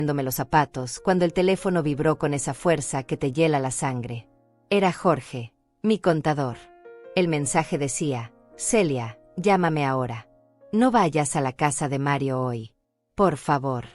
los zapatos cuando el teléfono vibró con esa fuerza que te hiela la sangre. Era Jorge, mi contador. El mensaje decía: Celia, llámame ahora. No vayas a la casa de Mario hoy. Por favor.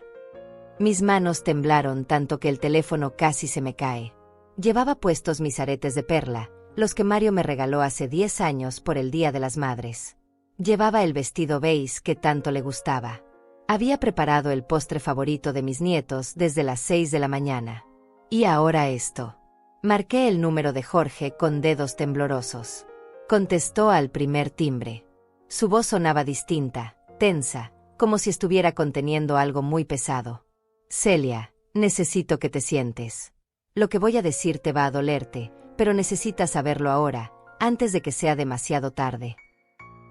Mis manos temblaron tanto que el teléfono casi se me cae. Llevaba puestos mis aretes de perla, los que Mario me regaló hace 10 años por el Día de las Madres. Llevaba el vestido beige que tanto le gustaba. Había preparado el postre favorito de mis nietos desde las 6 de la mañana. Y ahora esto. Marqué el número de Jorge con dedos temblorosos. Contestó al primer timbre. Su voz sonaba distinta, tensa, como si estuviera conteniendo algo muy pesado. Celia, necesito que te sientes. Lo que voy a decir te va a dolerte, pero necesitas saberlo ahora, antes de que sea demasiado tarde.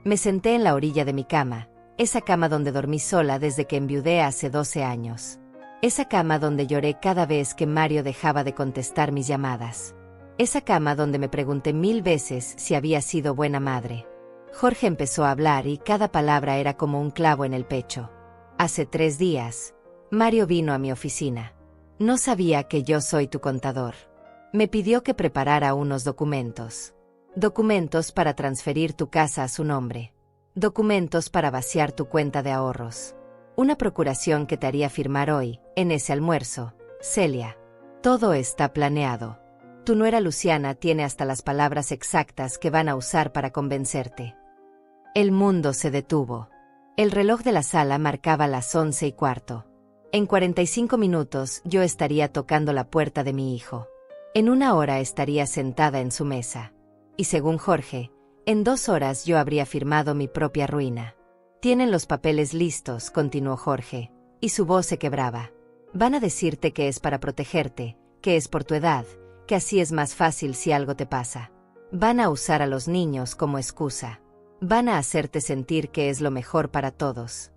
Me senté en la orilla de mi cama, esa cama donde dormí sola desde que enviudé hace 12 años. Esa cama donde lloré cada vez que Mario dejaba de contestar mis llamadas. Esa cama donde me pregunté 1000 veces si había sido buena madre. Jorge empezó a hablar y cada palabra era como un clavo en el pecho. Hace 3 días, Mario vino a mi oficina. No sabía que yo soy tu contador. Me pidió que preparara unos documentos. Documentos para transferir tu casa a su nombre. Documentos para vaciar tu cuenta de ahorros. Una procuración que te haría firmar hoy, en ese almuerzo. Celia. Todo está planeado. Tu nuera Luciana tiene hasta las palabras exactas que van a usar para convencerte. El mundo se detuvo. El reloj de la sala marcaba las 11:15. En 45 minutos yo estaría tocando la puerta de mi hijo. En 1 hora estaría sentada en su mesa. Y según Jorge, en 2 horas yo habría firmado mi propia ruina. Tienen los papeles listos, continuó Jorge, y su voz se quebraba. Van a decirte que es para protegerte, que es por tu edad, que así es más fácil si algo te pasa. Van a usar a los niños como excusa. Van a hacerte sentir que es lo mejor para todos.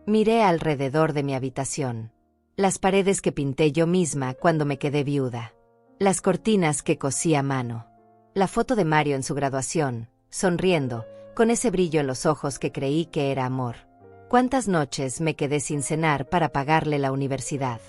Miré alrededor de mi habitación. Las paredes que pinté yo misma cuando me quedé viuda. Las cortinas que cosí a mano. La foto de Mario en su graduación, sonriendo, con ese brillo en los ojos que creí que era amor. ¿Cuántas noches me quedé sin cenar para pagarle la universidad?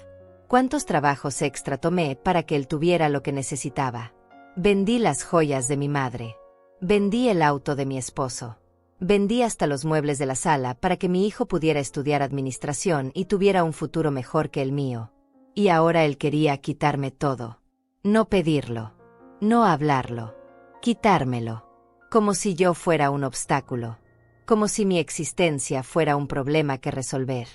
¿Cuántos trabajos extra tomé para que él tuviera lo que necesitaba? Vendí las joyas de mi madre. Vendí el auto de mi esposo. Vendí hasta los muebles de la sala para que mi hijo pudiera estudiar administración y tuviera un futuro mejor que el mío. Y ahora él quería quitarme todo. No pedirlo. No hablarlo. Quitármelo. Como si yo fuera un obstáculo. Como si mi existencia fuera un problema que resolver.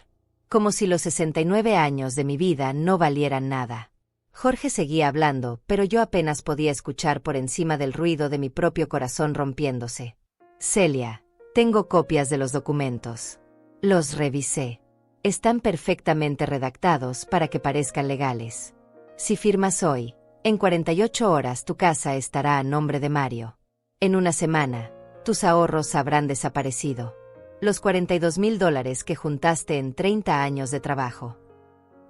Como si los 69 años de mi vida no valieran nada. Jorge seguía hablando, pero yo apenas podía escuchar por encima del ruido de mi propio corazón rompiéndose. Celia, tengo copias de los documentos. Los revisé. Están perfectamente redactados para que parezcan legales. Si firmas hoy, en 48 horas tu casa estará a nombre de Mario. En 1 semana, tus ahorros habrán desaparecido. Los $42,000 que juntaste en 30 años de trabajo.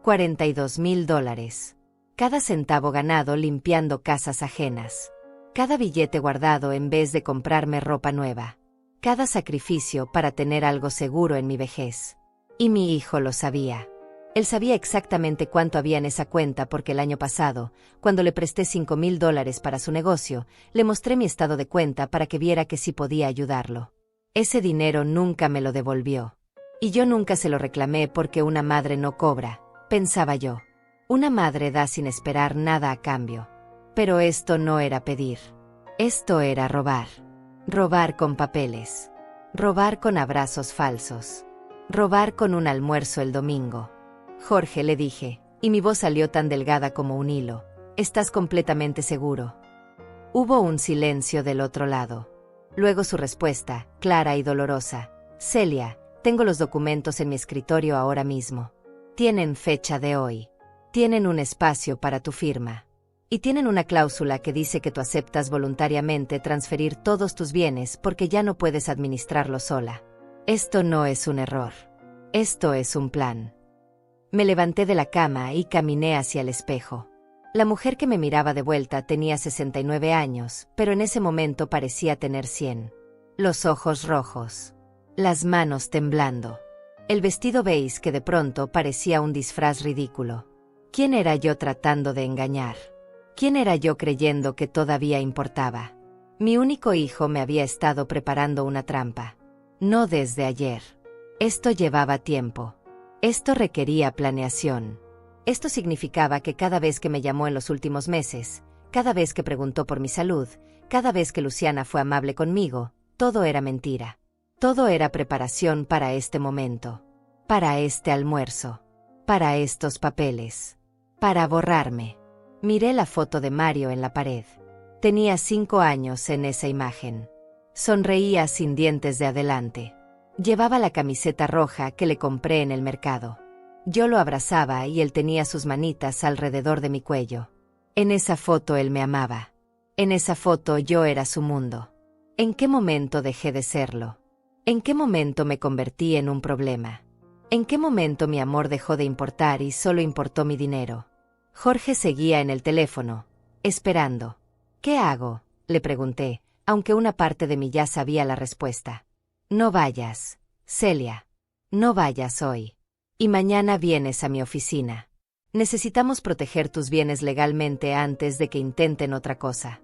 $42,000. Cada centavo ganado limpiando casas ajenas. Cada billete guardado en vez de comprarme ropa nueva. Cada sacrificio para tener algo seguro en mi vejez. Y mi hijo lo sabía. Él sabía exactamente cuánto había en esa cuenta porque el año pasado, cuando le presté $5,000 para su negocio, le mostré mi estado de cuenta para que viera que sí podía ayudarlo. Ese dinero nunca me lo devolvió. Y yo nunca se lo reclamé porque una madre no cobra, pensaba yo. Una madre da sin esperar nada a cambio. Pero esto no era pedir. Esto era robar. Robar con papeles. Robar con abrazos falsos. Robar con un almuerzo el domingo. Jorge, le dije, y mi voz salió tan delgada como un hilo. ¿Estás completamente seguro? Hubo un silencio del otro lado. Luego su respuesta, clara y dolorosa. Celia, tengo los documentos en mi escritorio ahora mismo. Tienen fecha de hoy. Tienen un espacio para tu firma. Y tienen una cláusula que dice que tú aceptas voluntariamente transferir todos tus bienes porque ya no puedes administrarlo sola. Esto no es un error. Esto es un plan. Me levanté de la cama y caminé hacia el espejo. La mujer que me miraba de vuelta tenía 69 años, pero en ese momento parecía tener 100. Los ojos rojos. Las manos temblando. El vestido beige que de pronto parecía un disfraz ridículo. ¿Quién era yo tratando de engañar? ¿Quién era yo creyendo que todavía importaba? Mi único hijo me había estado preparando una trampa. No desde ayer. Esto llevaba tiempo. Esto requería planeación. Esto significaba que cada vez que me llamó en los últimos meses, cada vez que preguntó por mi salud, cada vez que Luciana fue amable conmigo, todo era mentira. Todo era preparación para este momento. Para este almuerzo. Para estos papeles. Para borrarme. Miré la foto de Mario en la pared. Tenía 5 años en esa imagen. Sonreía sin dientes de adelante. Llevaba la camiseta roja que le compré en el mercado. Yo lo abrazaba y él tenía sus manitas alrededor de mi cuello. En esa foto él me amaba. En esa foto yo era su mundo. ¿En qué momento dejé de serlo? ¿En qué momento me convertí en un problema? ¿En qué momento mi amor dejó de importar y solo importó mi dinero? Jorge seguía en el teléfono, esperando. ¿Qué hago?, le pregunté, aunque una parte de mí ya sabía la respuesta. No vayas, Celia. No vayas hoy. Y mañana vienes a mi oficina. Necesitamos proteger tus bienes legalmente antes de que intenten otra cosa.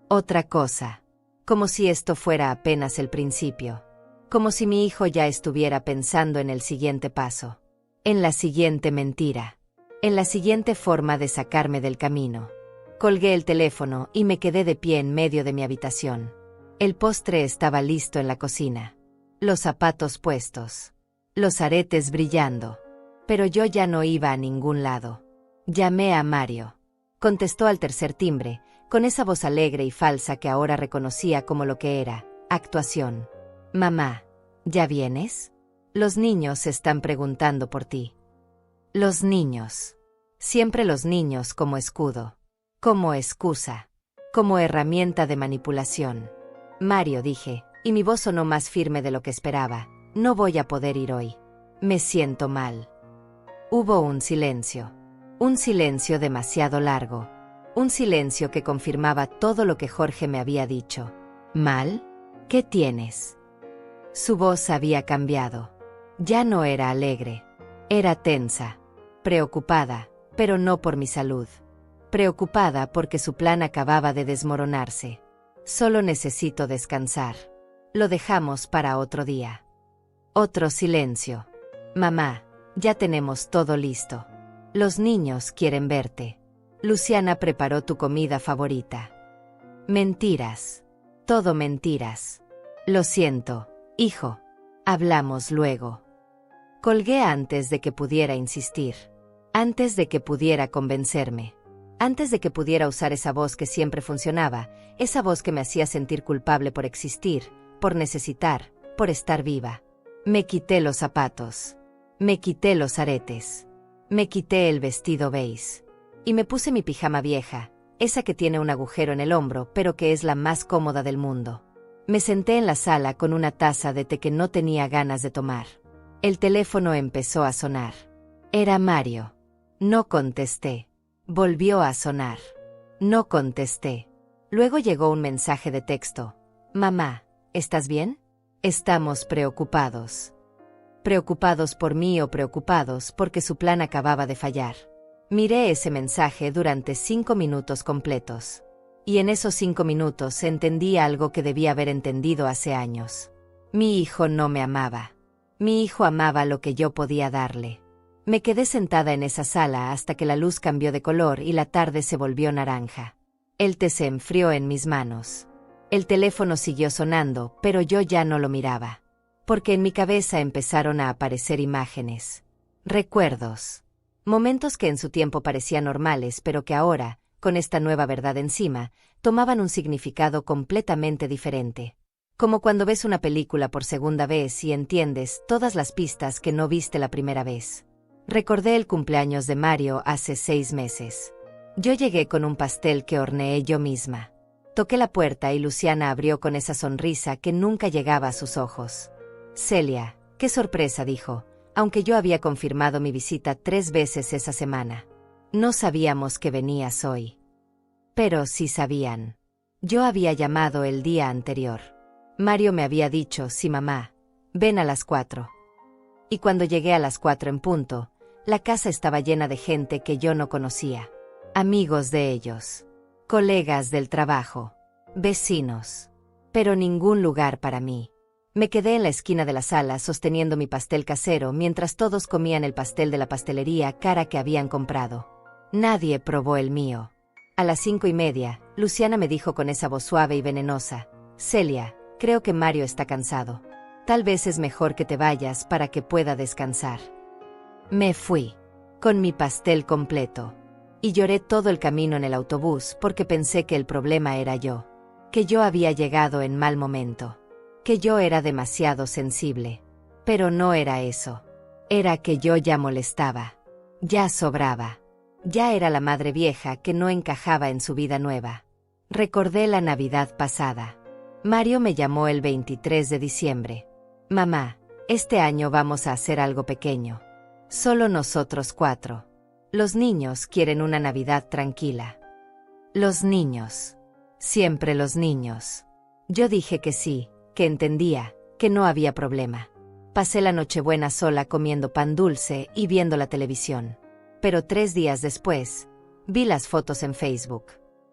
Otra cosa. Como si esto fuera apenas el principio. Como si mi hijo ya estuviera pensando en el siguiente paso. En la siguiente mentira. En la siguiente forma de sacarme del camino. Colgué el teléfono y me quedé de pie en medio de mi habitación. El postre estaba listo en la cocina. Los zapatos puestos. Los aretes brillando. Pero yo ya no iba a ningún lado. Llamé a Mario. Contestó al tercer timbre, con esa voz alegre y falsa que ahora reconocía como lo que era, actuación. Mamá, ¿ya vienes? Los niños están preguntando por ti. Los niños. Siempre los niños como escudo. Como excusa. Como herramienta de manipulación. Mario, dije, y mi voz sonó más firme de lo que esperaba. No voy a poder ir hoy. Me siento mal. Hubo un silencio. Un silencio demasiado largo. Un silencio que confirmaba todo lo que Jorge me había dicho. ¿Mal? ¿Qué tienes? Su voz había cambiado. Ya no era alegre. Era tensa. Preocupada, pero no por mi salud. Preocupada porque su plan acababa de desmoronarse. Solo necesito descansar. Lo dejamos para otro día. Otro silencio. Mamá, ya tenemos todo listo. Los niños quieren verte. Luciana preparó tu comida favorita. Mentiras. Todo mentiras. Lo siento, hijo. Hablamos luego. Colgué antes de que pudiera insistir. Antes de que pudiera convencerme. Antes de que pudiera usar esa voz que siempre funcionaba, esa voz que me hacía sentir culpable por existir, por necesitar, por estar viva. Me quité los zapatos. Me quité los aretes. Me quité el vestido beige. Y me puse mi pijama vieja, esa que tiene un agujero en el hombro, pero que es la más cómoda del mundo. Me senté en la sala con una taza de té que no tenía ganas de tomar. El teléfono empezó a sonar. Era Mario. No contesté. Volvió a sonar. No contesté. Luego llegó un mensaje de texto. Mamá, ¿estás bien? Estamos preocupados. Preocupados por mí o preocupados porque su plan acababa de fallar. Miré ese mensaje durante 5 minutos completos. Y en esos 5 minutos entendí algo que debía haber entendido hace años. Mi hijo no me amaba. Mi hijo amaba lo que yo podía darle. Me quedé sentada en esa sala hasta que la luz cambió de color y la tarde se volvió naranja. El té se enfrió en mis manos. El teléfono siguió sonando, pero yo ya no lo miraba. Porque en mi cabeza empezaron a aparecer imágenes. Recuerdos. Momentos que en su tiempo parecían normales, pero que ahora, con esta nueva verdad encima, tomaban un significado completamente diferente. Como cuando ves una película por segunda vez y entiendes todas las pistas que no viste la primera vez. Recordé el cumpleaños de Mario hace 6 meses. Yo llegué con un pastel que horneé yo misma. Toqué la puerta y Luciana abrió con esa sonrisa que nunca llegaba a sus ojos. Celia, qué sorpresa, dijo, aunque yo había confirmado mi visita 3 veces esa semana. No sabíamos que venías hoy. Pero sí sabían. Yo había llamado el día anterior. Mario me había dicho, sí mamá, ven a las 4. Y cuando llegué a las 4 en punto, la casa estaba llena de gente que yo no conocía. Amigos de ellos, colegas del trabajo, vecinos. Pero ningún lugar para mí. Me quedé en la esquina de la sala sosteniendo mi pastel casero mientras todos comían el pastel de la pastelería cara que habían comprado. Nadie probó el mío. A las 5:30, Luciana me dijo con esa voz suave y venenosa: Celia, creo que Mario está cansado. Tal vez es mejor que te vayas para que pueda descansar. Me fui, con mi pastel completo. Y lloré todo el camino en el autobús porque pensé que el problema era yo. Que yo había llegado en mal momento. Que yo era demasiado sensible. Pero no era eso. Era que yo ya molestaba. Ya sobraba. Ya era la madre vieja que no encajaba en su vida nueva. Recordé la Navidad pasada. Mario me llamó el 23 de diciembre. Mamá, este año vamos a hacer algo pequeño. Solo nosotros 4. Los niños quieren una Navidad tranquila. Los niños. Siempre los niños. Yo dije que sí, que entendía, que no había problema. Pasé la Nochebuena sola comiendo pan dulce y viendo la televisión. Pero 3 días después, vi las fotos en Facebook.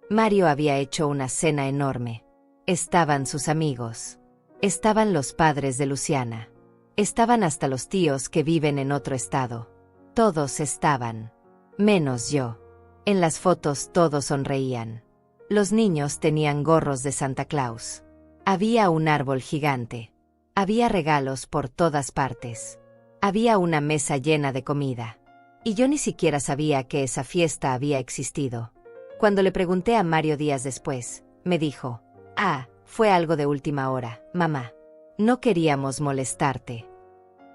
Mario había hecho una cena enorme. Estaban sus amigos. Estaban los padres de Luciana. Estaban hasta los tíos que viven en otro estado. Todos estaban. Menos yo. En las fotos todos sonreían. Los niños tenían gorros de Santa Claus. Había un árbol gigante. Había regalos por todas partes. Había una mesa llena de comida. Y yo ni siquiera sabía que esa fiesta había existido. Cuando le pregunté a Mario días después, me dijo: fue algo de última hora, mamá. No queríamos molestarte.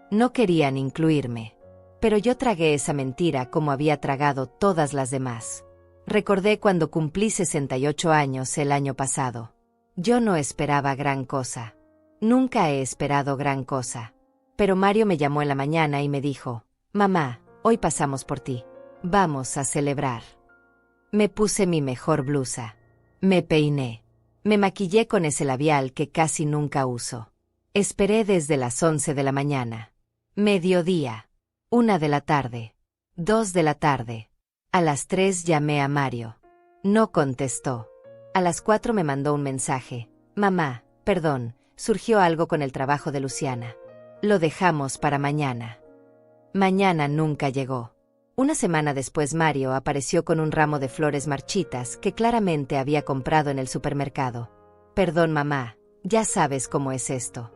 No querían incluirme. Pero yo tragué esa mentira como había tragado todas las demás. Recordé cuando cumplí 68 años el año pasado. Yo no esperaba gran cosa. Nunca he esperado gran cosa. Pero Mario me llamó en la mañana y me dijo: mamá, hoy pasamos por ti. Vamos a celebrar. Me puse mi mejor blusa. Me peiné. Me maquillé con ese labial que casi nunca uso. Esperé desde las 11 de la mañana. Mediodía. 1 de la tarde. 2 de la tarde. A las 3 llamé a Mario. No contestó. A las 4 me mandó un mensaje: mamá, perdón, surgió algo con el trabajo de Luciana. Lo dejamos para mañana. Mañana nunca llegó. Una semana después Mario apareció con un ramo de flores marchitas que claramente había comprado en el supermercado. Perdón mamá, ya sabes cómo es esto.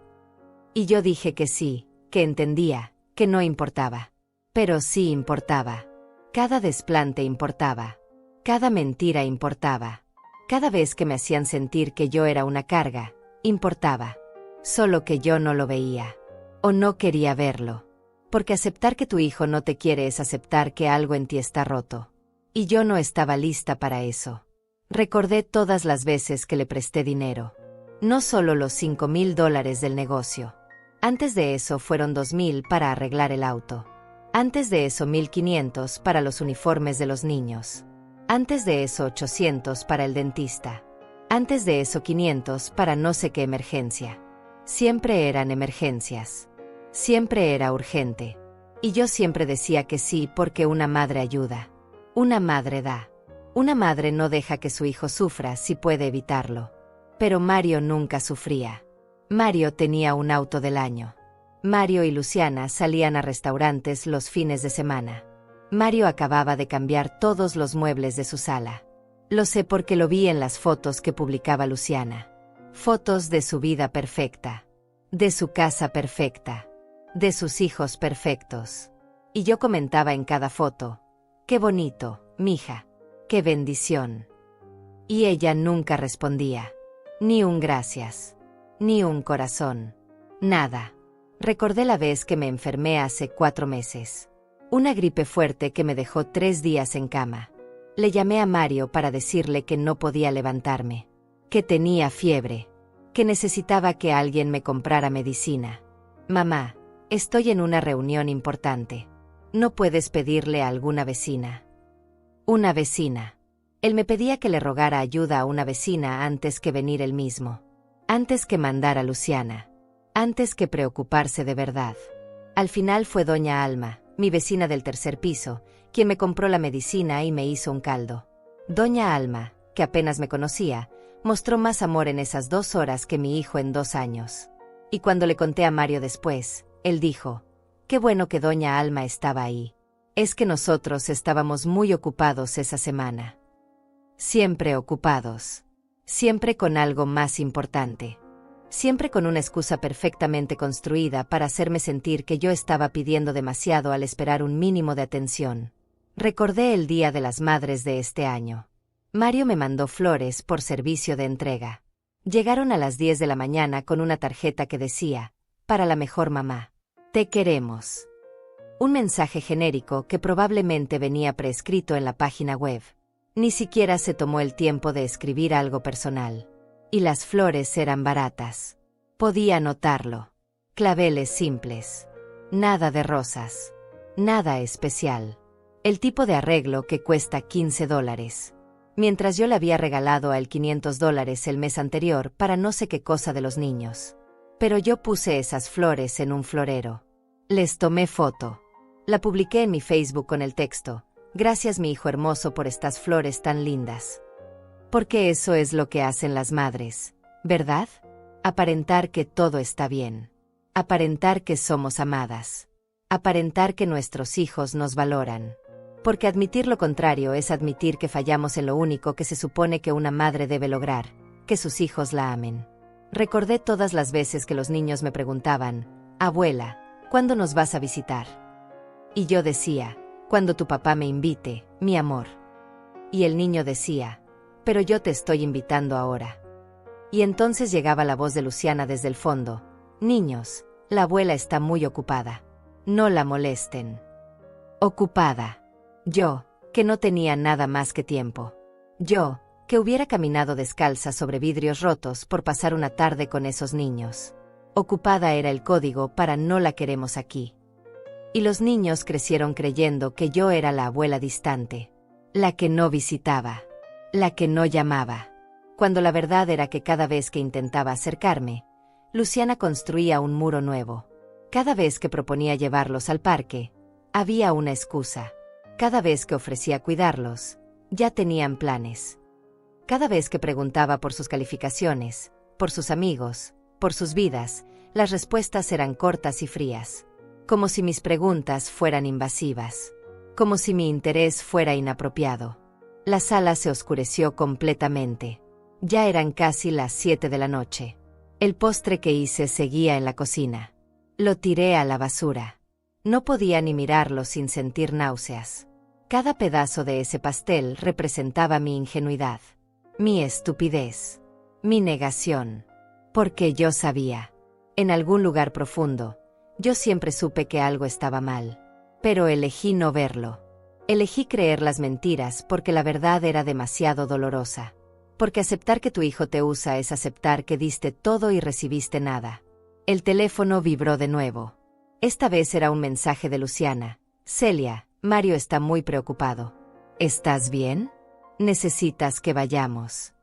Y yo dije que sí, que entendía, que no importaba. Pero sí importaba. Cada desplante importaba. Cada mentira importaba. Cada vez que me hacían sentir que yo era una carga, importaba. Solo que yo no lo veía. O no quería verlo. Porque aceptar que tu hijo no te quiere es aceptar que algo en ti está roto. Y yo no estaba lista para eso. Recordé todas las veces que le presté dinero. No solo los $5,000 del negocio. Antes de eso fueron 2,000 para arreglar el auto. Antes de eso 1,500 para los uniformes de los niños. Antes de eso 800 para el dentista. Antes de eso 500 para no sé qué emergencia. Siempre eran emergencias. Siempre era urgente. Y yo siempre decía que sí porque una madre ayuda. Una madre da. Una madre no deja que su hijo sufra si puede evitarlo. Pero Mario nunca sufría. Mario tenía un auto del año. Mario y Luciana salían a restaurantes los fines de semana. Mario acababa de cambiar todos los muebles de su sala. Lo sé porque lo vi en las fotos que publicaba Luciana. Fotos de su vida perfecta. De su casa perfecta. De sus hijos perfectos. Y yo comentaba en cada foto: qué bonito, mija. Qué bendición. Y ella nunca respondía. Ni un gracias. Ni un corazón. Nada. Recordé la vez que me enfermé hace 4 meses. Una gripe fuerte que me dejó 3 días en cama. Le llamé a Mario para decirle que no podía levantarme. Que tenía fiebre. Que necesitaba que alguien me comprara medicina. Mamá, estoy en una reunión importante. ¿No puedes pedirle a alguna vecina? Una vecina. Él me pedía que le rogara ayuda a una vecina antes que venir él mismo. Antes que mandar a Luciana. Antes que preocuparse de verdad. Al final fue doña Alma, mi vecina del tercer piso, quien me compró la medicina y me hizo un caldo. Doña Alma, que apenas me conocía, mostró más amor en esas 2 horas que mi hijo en 2 años. Y cuando le conté a Mario después, él dijo: «Qué bueno que doña Alma estaba ahí. Es que nosotros estábamos muy ocupados esa semana». Siempre ocupados. Siempre con algo más importante. Siempre con una excusa perfectamente construida para hacerme sentir que yo estaba pidiendo demasiado al esperar un mínimo de atención. Recordé el Día de las Madres de este año. Mario me mandó flores por servicio de entrega. Llegaron a las 10 de la mañana con una tarjeta que decía: «Para la mejor mamá. Te queremos». Un mensaje genérico que probablemente venía preescrito en la página web. Ni siquiera se tomó el tiempo de escribir algo personal. Y las flores eran baratas. Podía notarlo. Claveles simples. Nada de rosas. Nada especial. El tipo de arreglo que cuesta $15. Mientras yo le había regalado a él $500 el mes anterior para no sé qué cosa de los niños. Pero yo puse esas flores en un florero. Les tomé foto. La publiqué en mi Facebook con el texto: «Gracias, mi hijo hermoso, por estas flores tan lindas». Porque eso es lo que hacen las madres, ¿verdad? Aparentar que todo está bien. Aparentar que somos amadas. Aparentar que nuestros hijos nos valoran. Porque admitir lo contrario es admitir que fallamos en lo único que se supone que una madre debe lograr: que sus hijos la amen. Recordé todas las veces que los niños me preguntaban: «Abuela, ¿cuándo nos vas a visitar?». Y yo decía: «Cuando tu papá me invite, mi amor». Y el niño decía: «Pero yo te estoy invitando ahora». Y entonces llegaba la voz de Luciana desde el fondo: «Niños, la abuela está muy ocupada. No la molesten». Ocupada. Yo, que no tenía nada más que tiempo. Yo, que hubiera caminado descalza sobre vidrios rotos por pasar una tarde con esos niños. Ocupada era el código para «no la queremos aquí». Y los niños crecieron creyendo que yo era la abuela distante. La que no visitaba. La que no llamaba. Cuando la verdad era que cada vez que intentaba acercarme, Luciana construía un muro nuevo. Cada vez que proponía llevarlos al parque, había una excusa. Cada vez que ofrecía cuidarlos, ya tenían planes. Cada vez que preguntaba por sus calificaciones, por sus amigos, por sus vidas, las respuestas eran cortas y frías. Como si mis preguntas fueran invasivas. Como si mi interés fuera inapropiado. La sala se oscureció completamente. Ya eran casi las 7 de la noche. El postre que hice seguía en la cocina. Lo tiré a la basura. No podía ni mirarlo sin sentir náuseas. Cada pedazo de ese pastel representaba mi ingenuidad, mi estupidez, mi negación. Porque yo sabía. En algún lugar profundo, yo siempre supe que algo estaba mal. Pero elegí no verlo. Elegí creer las mentiras porque la verdad era demasiado dolorosa. Porque aceptar que tu hijo te usa es aceptar que diste todo y recibiste nada. El teléfono vibró de nuevo. Esta vez era un mensaje de Luciana. «Celia, Mario está muy preocupado. ¿Estás bien? Necesitas que vayamos».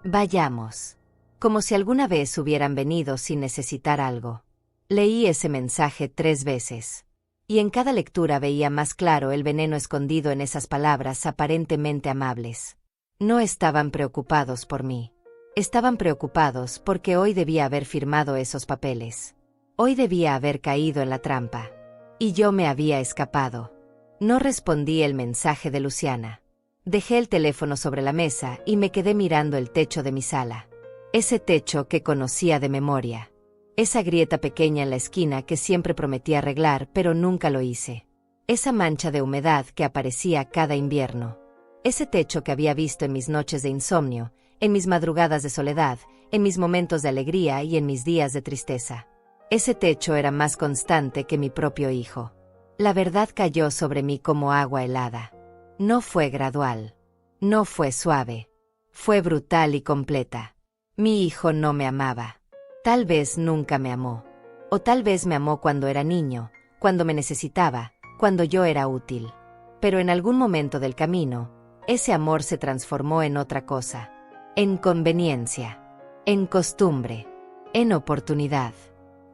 Vayamos. Como si alguna vez hubieran venido sin necesitar algo. Leí ese mensaje 3 veces. Y en cada lectura veía más claro el veneno escondido en esas palabras aparentemente amables. No estaban preocupados por mí. Estaban preocupados porque hoy debía haber firmado esos papeles. Hoy debía haber caído en la trampa. Y yo me había escapado. No respondí el mensaje de Luciana. Dejé el teléfono sobre la mesa y me quedé mirando el techo de mi sala. Ese techo que conocía de memoria. Esa grieta pequeña en la esquina que siempre prometí arreglar pero nunca lo hice. Esa mancha de humedad que aparecía cada invierno. Ese techo que había visto en mis noches de insomnio, en mis madrugadas de soledad, en mis momentos de alegría y en mis días de tristeza. Ese techo era más constante que mi propio hijo. La verdad cayó sobre mí como agua helada. No fue gradual. No fue suave. Fue brutal y completa. Mi hijo no me amaba. Tal vez nunca me amó. O tal vez me amó cuando era niño, cuando me necesitaba, cuando yo era útil. Pero en algún momento del camino, ese amor se transformó en otra cosa. En conveniencia. En costumbre. En oportunidad.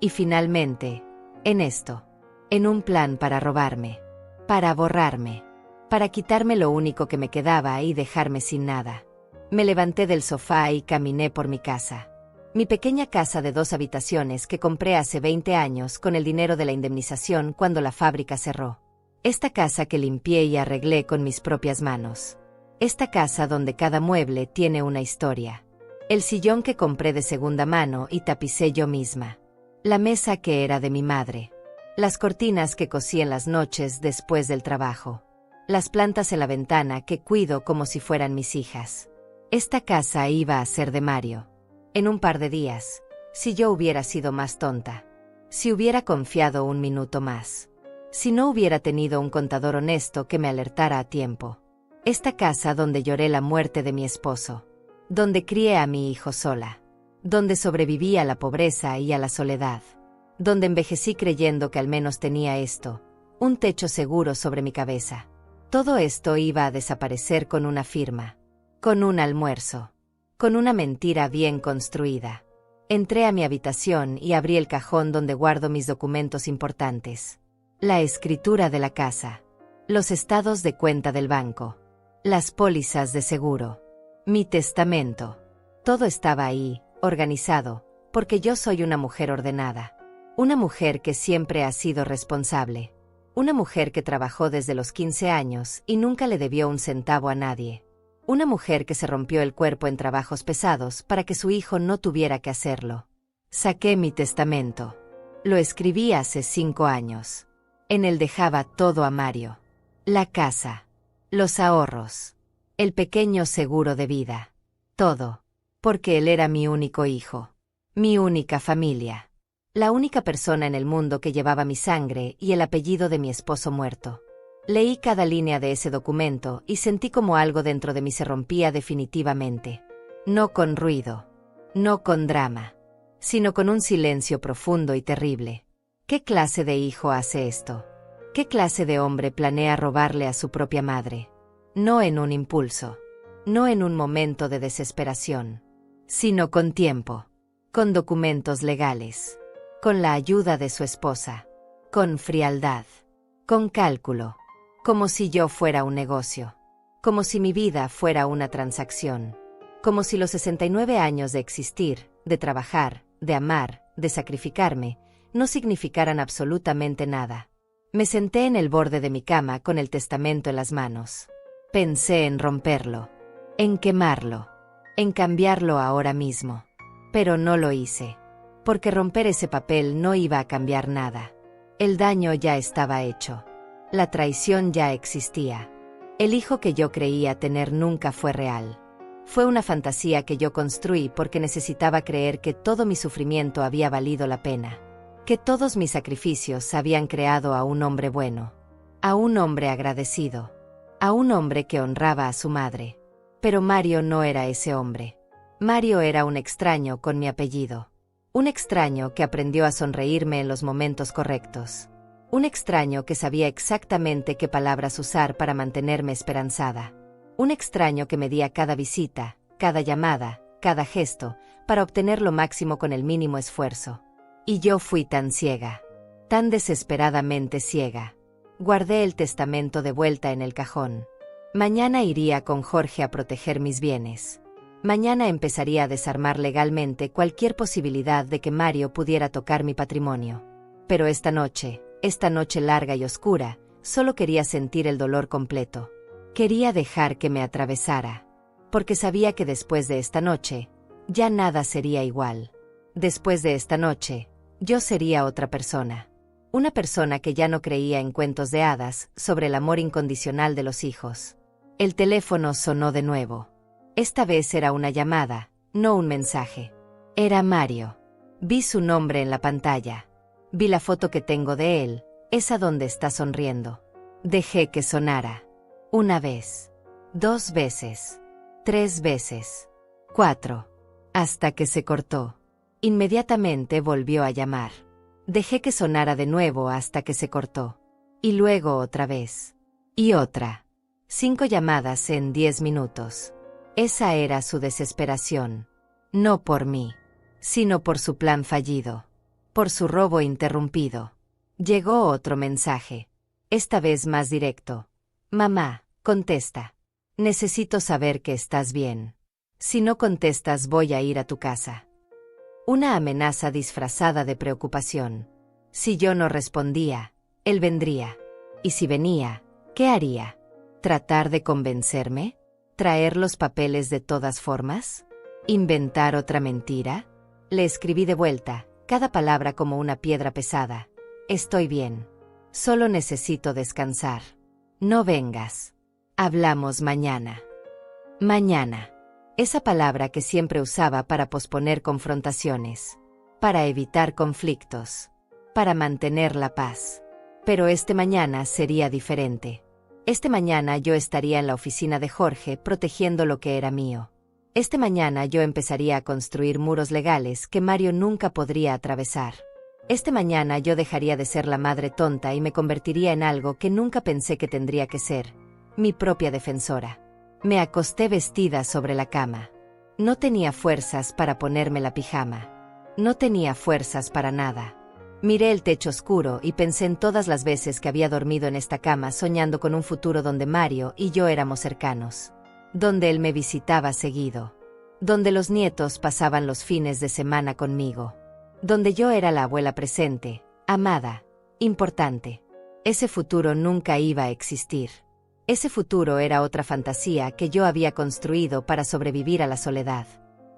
Y finalmente, en esto. en un plan para robarme, para borrarme, para quitarme lo único que me quedaba y dejarme sin nada. Me levanté del sofá y caminé por mi casa. Mi pequeña casa de 2 habitaciones que compré hace 20 años con el dinero de la indemnización cuando la fábrica cerró. Esta casa que limpié y arreglé con mis propias manos. Esta casa donde cada mueble tiene una historia. El sillón que compré de segunda mano y tapicé yo misma. La mesa que era de mi madre. Las cortinas que cosí en las noches después del trabajo. Las plantas en la ventana que cuido como si fueran mis hijas. Esta casa iba a ser de Mario. En un par de días, si yo hubiera sido más tonta. Si hubiera confiado un minuto más. Si no hubiera tenido un contador honesto que me alertara a tiempo. Esta casa donde lloré la muerte de mi esposo. Donde crié a mi hijo sola. Donde sobreviví a la pobreza y a la soledad. Donde envejecí creyendo que al menos tenía esto, un techo seguro sobre mi cabeza. Todo esto iba a desaparecer con una firma. Con un almuerzo. Con una mentira bien construida. Entré a mi habitación y abrí el cajón donde guardo mis documentos importantes. La escritura de la casa. Los estados de cuenta del banco. Las pólizas de seguro. Mi testamento. Todo estaba ahí, organizado, porque yo soy una mujer ordenada. Una mujer que siempre ha sido responsable. Una mujer que trabajó desde los 15 años y nunca le debió un centavo a nadie. Una mujer que se rompió el cuerpo en trabajos pesados para que su hijo no tuviera que hacerlo. Saqué mi testamento. Lo escribí hace 5 años. En él dejaba todo a Mario. La casa. Los ahorros. El pequeño seguro de vida. Todo. Porque él era mi único hijo. Mi única familia. La única persona en el mundo que llevaba mi sangre y el apellido de mi esposo muerto. Leí cada línea de ese documento y sentí como algo dentro de mí se rompía definitivamente. No con ruido. No con drama. Sino con un silencio profundo y terrible. ¿Qué clase de hijo hace esto? ¿Qué clase de hombre planea robarle a su propia madre? No en un impulso. No en un momento de desesperación. Sino con tiempo. Con documentos legales. Con la ayuda de su esposa. Con frialdad. Con cálculo. Como si yo fuera un negocio. Como si mi vida fuera una transacción. Como si los 69 años de existir, de trabajar, de amar, de sacrificarme, no significaran absolutamente nada. Me senté en el borde de mi cama con el testamento en las manos. Pensé en romperlo. En quemarlo. En cambiarlo ahora mismo. Pero no lo hice. Porque romper ese papel no iba a cambiar nada. El daño ya estaba hecho. La traición ya existía. El hijo que yo creía tener nunca fue real. Fue una fantasía que yo construí porque necesitaba creer que todo mi sufrimiento había valido la pena. Que todos mis sacrificios habían creado a un hombre bueno. A un hombre agradecido. A un hombre que honraba a su madre. Pero Mario no era ese hombre. Mario era un extraño con mi apellido. Un extraño que aprendió a sonreírme en los momentos correctos. Un extraño que sabía exactamente qué palabras usar para mantenerme esperanzada. Un extraño que medía cada visita, cada llamada, cada gesto, para obtener lo máximo con el mínimo esfuerzo. Y yo fui tan ciega. Tan desesperadamente ciega. Guardé el testamento de vuelta en el cajón. Mañana iría con Jorge a proteger mis bienes. Mañana empezaría a desarmar legalmente cualquier posibilidad de que Mario pudiera tocar mi patrimonio. Pero esta noche larga y oscura, solo quería sentir el dolor completo. Quería dejar que me atravesara. Porque sabía que después de esta noche, ya nada sería igual. Después de esta noche, yo sería otra persona. Una persona que ya no creía en cuentos de hadas sobre el amor incondicional de los hijos. El teléfono sonó de nuevo. Esta vez era una llamada, no un mensaje. Era Mario. Vi su nombre en la pantalla. Vi la foto que tengo de él, esa donde está sonriendo. Dejé que sonara. 1 vez. 2 veces. 3 veces. 4. Hasta que se cortó. Inmediatamente volvió a llamar. Dejé que sonara de nuevo hasta que se cortó. Y luego otra vez. Y otra. 5 llamadas en 10 minutos. Esa era su desesperación. No por mí, sino por su plan fallido. Por su robo interrumpido. Llegó otro mensaje. Esta vez más directo. Mamá, contesta. Necesito saber que estás bien. Si no contestas voy a ir a tu casa. Una amenaza disfrazada de preocupación. Si yo no respondía, él vendría. Y si venía, ¿qué haría? ¿Tratar de convencerme? ¿Traer los papeles de todas formas? ¿Inventar otra mentira? Le escribí de vuelta, cada palabra como una piedra pesada. Estoy bien. Solo necesito descansar. No vengas. Hablamos mañana. Mañana. Esa palabra que siempre usaba para posponer confrontaciones, para evitar conflictos, para mantener la paz. Pero este mañana sería diferente. Este mañana yo estaría en la oficina de Jorge protegiendo lo que era mío. Este mañana yo empezaría a construir muros legales que Mario nunca podría atravesar. Este mañana yo dejaría de ser la madre tonta y me convertiría en algo que nunca pensé que tendría que ser, mi propia defensora. Me acosté vestida sobre la cama. No tenía fuerzas para ponerme la pijama. No tenía fuerzas para nada. Miré el techo oscuro y pensé en todas las veces que había dormido en esta cama soñando con un futuro donde Mario y yo éramos cercanos. Donde él me visitaba seguido. Donde los nietos pasaban los fines de semana conmigo. Donde yo era la abuela presente, amada, importante. Ese futuro nunca iba a existir. Ese futuro era otra fantasía que yo había construido para sobrevivir a la soledad.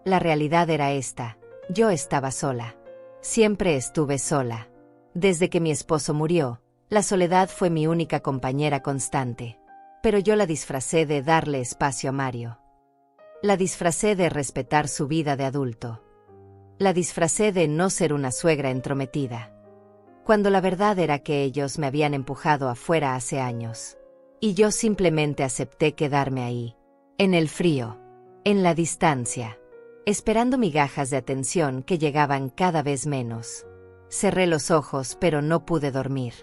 La realidad era esta: yo estaba sola. Siempre estuve sola. Desde que mi esposo murió, la soledad fue mi única compañera constante. Pero yo la disfracé de darle espacio a Mario. La disfracé de respetar su vida de adulto. La disfracé de no ser una suegra entrometida. Cuando la verdad era que ellos me habían empujado afuera hace años. Y yo simplemente acepté quedarme ahí, en el frío, en la distancia, esperando migajas de atención que llegaban cada vez menos. Cerré los ojos pero no pude dormir.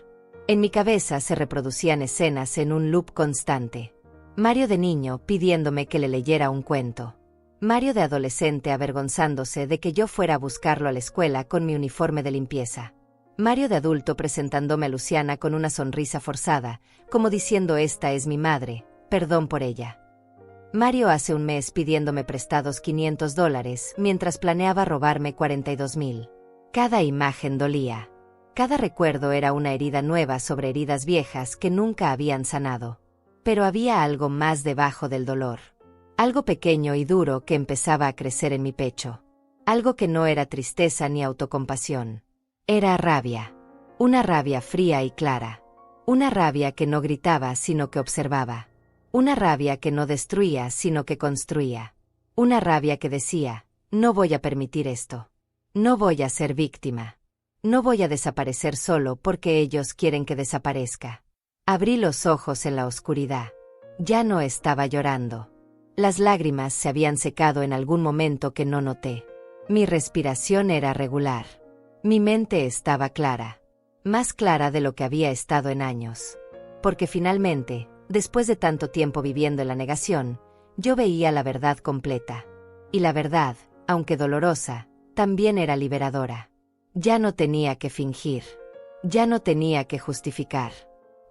En mi cabeza se reproducían escenas en un loop constante. Mario de niño pidiéndome que le leyera un cuento. Mario de adolescente avergonzándose de que yo fuera a buscarlo a la escuela con mi uniforme de limpieza. Mario de adulto presentándome a Luciana con una sonrisa forzada, como diciendo: esta es mi madre, perdón por ella. Mario hace un mes pidiéndome prestados $500 mientras planeaba robarme 42,000. Cada imagen dolía. Cada recuerdo era una herida nueva sobre heridas viejas que nunca habían sanado. Pero había algo más debajo del dolor. Algo pequeño y duro que empezaba a crecer en mi pecho. Algo que no era tristeza ni autocompasión. Era rabia. Una rabia fría y clara. Una rabia que no gritaba sino que observaba. Una rabia que no destruía sino que construía. Una rabia que decía: no voy a permitir esto. No voy a ser víctima. No voy a desaparecer solo porque ellos quieren que desaparezca. Abrí los ojos en la oscuridad. Ya no estaba llorando. Las lágrimas se habían secado en algún momento que no noté. Mi respiración era regular. Mi mente estaba clara. Más clara de lo que había estado en años. Porque finalmente, después de tanto tiempo viviendo en la negación, yo veía la verdad completa. Y la verdad, aunque dolorosa, también era liberadora. Ya no tenía que fingir. Ya no tenía que justificar.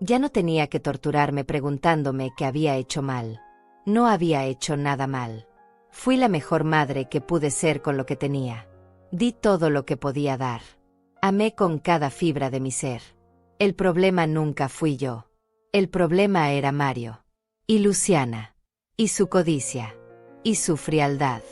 Ya no tenía que torturarme preguntándome qué había hecho mal. No había hecho nada mal. Fui la mejor madre que pude ser con lo que tenía. Di todo lo que podía dar. Amé con cada fibra de mi ser. El problema nunca fui yo. El problema era Mario. Y Luciana. Y su codicia. Y su frialdad.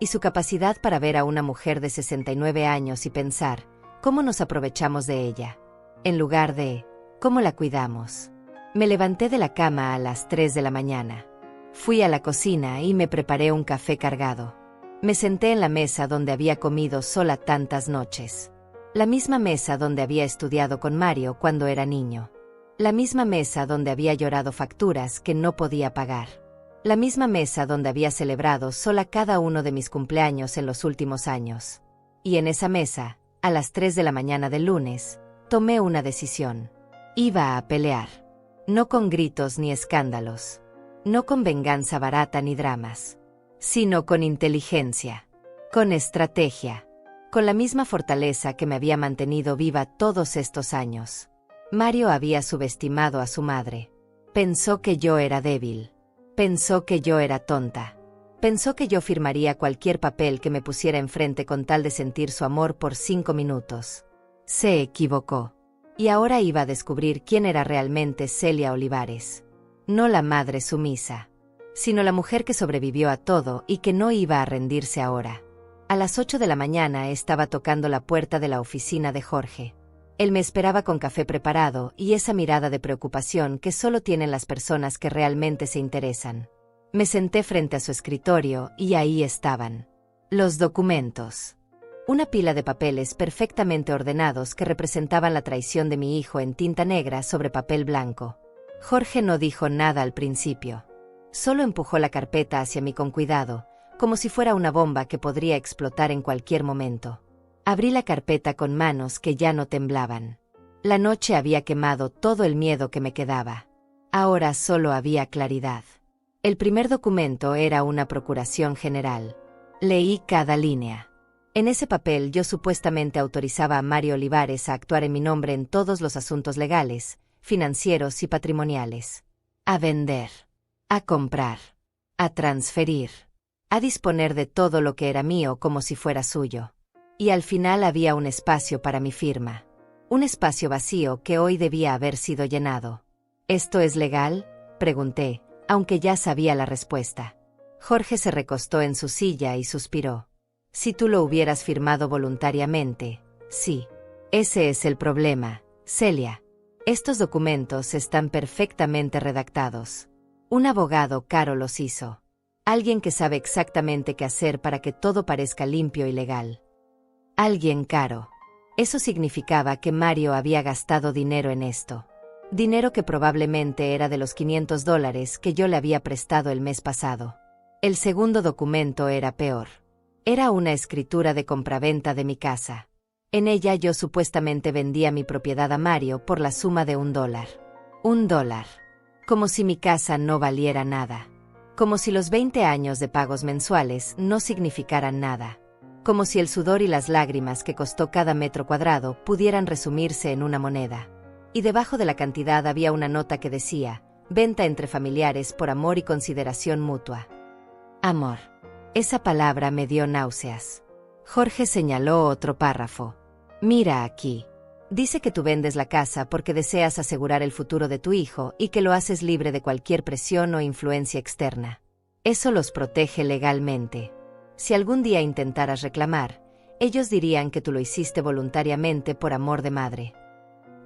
Y su capacidad para ver a una mujer de 69 años y pensar: ¿cómo nos aprovechamos de ella? En lugar de: ¿cómo la cuidamos? Me levanté de la cama a las 3 de la mañana. Fui a la cocina y me preparé un café cargado. Me senté en la mesa donde había comido sola tantas noches. La misma mesa donde había estudiado con Mario cuando era niño. La misma mesa donde había llorado facturas que no podía pagar. La misma mesa donde había celebrado sola cada uno de mis cumpleaños en los últimos años. Y en esa mesa, a las 3 de la mañana del lunes, tomé una decisión. Iba a pelear. No con gritos ni escándalos. No con venganza barata ni dramas. Sino con inteligencia. Con estrategia. con la misma fortaleza que me había mantenido viva todos estos años. Mario había subestimado a su madre. Pensó que yo era débil. Pensó que yo era tonta. Pensó que yo firmaría cualquier papel que me pusiera enfrente con tal de sentir su amor por 5 minutos. Se equivocó. Y ahora iba a descubrir quién era realmente Celia Olivares. No la madre sumisa, sino la mujer que sobrevivió a todo y que no iba a rendirse ahora. A las 8 de la mañana estaba tocando la puerta de la oficina de Jorge. Él me esperaba con café preparado y esa mirada de preocupación que solo tienen las personas que realmente se interesan. Me senté frente a su escritorio y ahí estaban los documentos. Una pila de papeles perfectamente ordenados que representaban la traición de mi hijo en tinta negra sobre papel blanco. Jorge no dijo nada al principio. Solo empujó la carpeta hacia mí con cuidado, como si fuera una bomba que podría explotar en cualquier momento. Abrí la carpeta con manos que ya no temblaban. La noche había quemado todo el miedo que me quedaba. Ahora solo había claridad. El primer documento era una procuración general. Leí cada línea. En ese papel yo supuestamente autorizaba a Mario Olivares a actuar en mi nombre en todos los asuntos legales, financieros y patrimoniales. A vender. A comprar. A transferir. A disponer de todo lo que era mío como si fuera suyo. Y al final había un espacio para mi firma. Un espacio vacío que hoy debía haber sido llenado. ¿Esto es legal?, pregunté, aunque ya sabía la respuesta. Jorge se recostó en su silla y suspiró. Si tú lo hubieras firmado voluntariamente, sí. Ese es el problema, Celia. Estos documentos están perfectamente redactados. Un abogado caro los hizo. Alguien que sabe exactamente qué hacer para que todo parezca limpio y legal. Alguien caro. Eso significaba que Mario había gastado dinero en esto. Dinero que probablemente era de los $500 que yo le había prestado el mes pasado. El segundo documento era peor. Era una escritura de compraventa de mi casa. En ella yo supuestamente vendía mi propiedad a Mario por la suma de $1. $1. Como si mi casa no valiera nada. Como si los 20 años de pagos mensuales no significaran nada. Como si el sudor y las lágrimas que costó cada metro cuadrado pudieran resumirse en una moneda. Y debajo de la cantidad había una nota que decía, venta entre familiares por amor y consideración mutua. Amor. Esa palabra me dio náuseas. Jorge señaló otro párrafo. Mira aquí. Dice que tú vendes la casa porque deseas asegurar el futuro de tu hijo y que lo haces libre de cualquier presión o influencia externa. Eso los protege legalmente. Si algún día intentaras reclamar, ellos dirían que tú lo hiciste voluntariamente por amor de madre.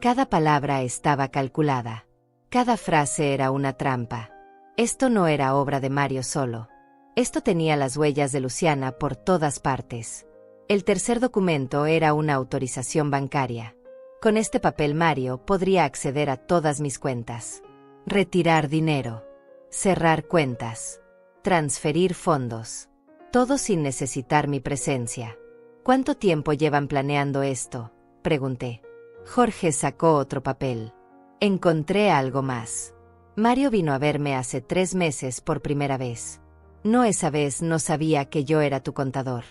Cada palabra estaba calculada. Cada frase era una trampa. Esto no era obra de Mario solo. Esto tenía las huellas de Luciana por todas partes. El tercer documento era una autorización bancaria. Con este papel Mario podría acceder a todas mis cuentas. Retirar dinero. Cerrar cuentas. Transferir fondos. Todo sin necesitar mi presencia. ¿Cuánto tiempo llevan planeando esto?, pregunté. Jorge sacó otro papel. Encontré algo más. Mario vino a verme hace 3 meses por primera vez. No, esa vez no sabía que yo era tu contador.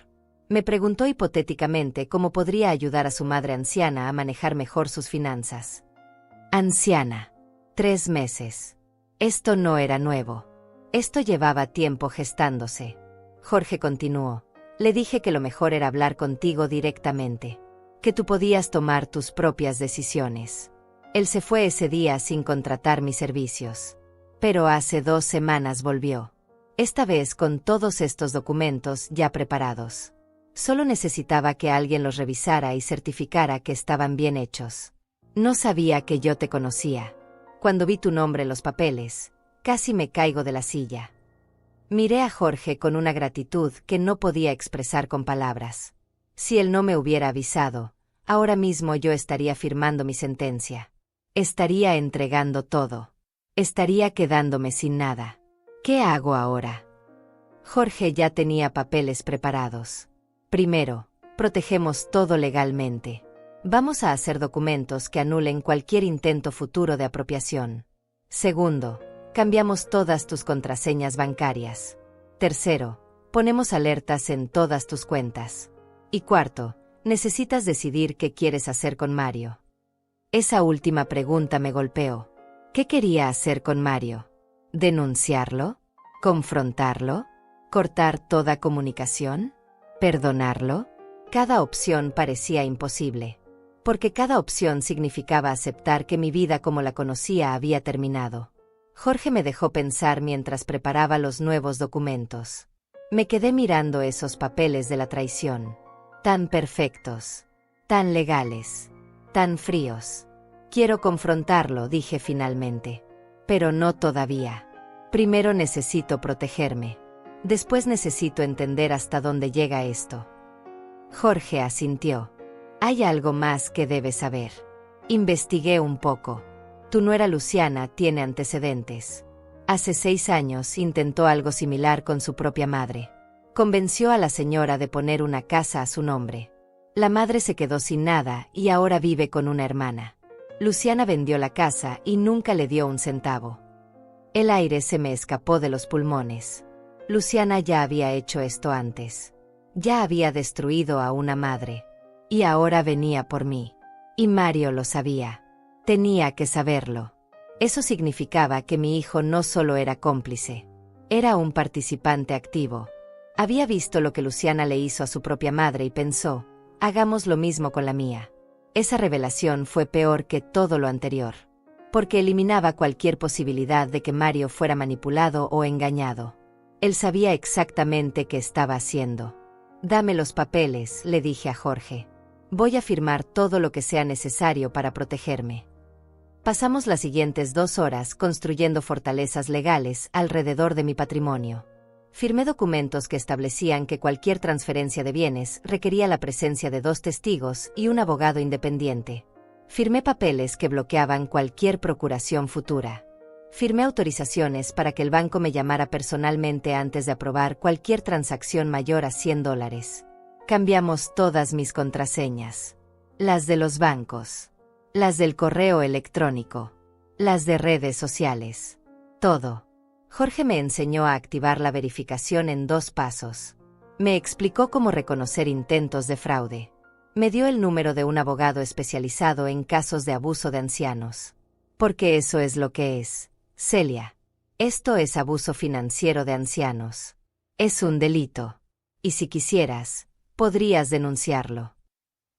Me preguntó hipotéticamente cómo podría ayudar a su madre anciana a manejar mejor sus finanzas. Anciana. 3 meses. Esto no era nuevo. Esto llevaba tiempo gestándose. Jorge continuó. Le dije que lo mejor era hablar contigo directamente. Que tú podías tomar tus propias decisiones. Él se fue ese día sin contratar mis servicios. Pero hace 2 semanas volvió. Esta vez con todos estos documentos ya preparados. Solo necesitaba que alguien los revisara y certificara que estaban bien hechos. No sabía que yo te conocía. Cuando vi tu nombre en los papeles, casi me caigo de la silla. Miré a Jorge con una gratitud que no podía expresar con palabras. Si él no me hubiera avisado, ahora mismo yo estaría firmando mi sentencia. Estaría entregando todo. Estaría quedándome sin nada. ¿Qué hago ahora? Jorge ya tenía papeles preparados. Primero, protegemos todo legalmente. Vamos a hacer documentos que anulen cualquier intento futuro de apropiación. Segundo, cambiamos todas tus contraseñas bancarias. Tercero, ponemos alertas en todas tus cuentas. Y cuarto, Necesitas decidir qué quieres hacer con Mario. Esa última pregunta me golpeó. ¿Qué quería hacer con Mario? ¿Denunciarlo? ¿Confrontarlo? ¿Cortar toda comunicación? ¿Perdonarlo? Cada opción parecía imposible, porque cada opción significaba aceptar que mi vida como la conocía había terminado. Jorge me dejó pensar mientras preparaba los nuevos documentos. Me quedé mirando esos papeles de la traición. Tan perfectos, tan legales, tan fríos. Quiero confrontarlo, dije finalmente. Pero no todavía. Primero necesito protegerme. Después necesito entender hasta dónde llega esto. Jorge asintió. Hay algo más que debes saber. Investigué un poco. Tu nuera Luciana tiene antecedentes. Hace 6 años intentó algo similar con su propia madre. Convenció a la señora de poner una casa a su nombre. La madre se quedó sin nada y ahora vive con una hermana. Luciana vendió la casa y nunca le dio un centavo. El aire se me escapó de los pulmones. Luciana ya había hecho esto antes. Ya había destruido a una madre. Y ahora venía por mí. Y Mario lo sabía. Tenía que saberlo. Eso significaba que mi hijo no solo era cómplice. Era un participante activo. Había visto lo que Luciana le hizo a su propia madre y pensó, hagamos lo mismo con la mía. Esa revelación fue peor que todo lo anterior, porque eliminaba cualquier posibilidad de que Mario fuera manipulado o engañado. Él sabía exactamente qué estaba haciendo. Dame los papeles, le dije a Jorge. Voy a firmar todo lo que sea necesario para protegerme. Pasamos las siguientes 2 horas construyendo fortalezas legales alrededor de mi patrimonio. Firmé documentos que establecían que cualquier transferencia de bienes requería la presencia de 2 testigos y un abogado independiente. Firmé papeles que bloqueaban cualquier procuración futura. Firmé autorizaciones para que el banco me llamara personalmente antes de aprobar cualquier transacción mayor a $100. Cambiamos todas mis contraseñas. Las de los bancos. Las del correo electrónico. Las de redes sociales. Todo. Jorge me enseñó a activar la verificación en 2 pasos. Me explicó cómo reconocer intentos de fraude. Me dio el número de un abogado especializado en casos de abuso de ancianos. Porque eso es lo que es, Celia. Esto es abuso financiero de ancianos. Es un delito. Y si quisieras, podrías denunciarlo.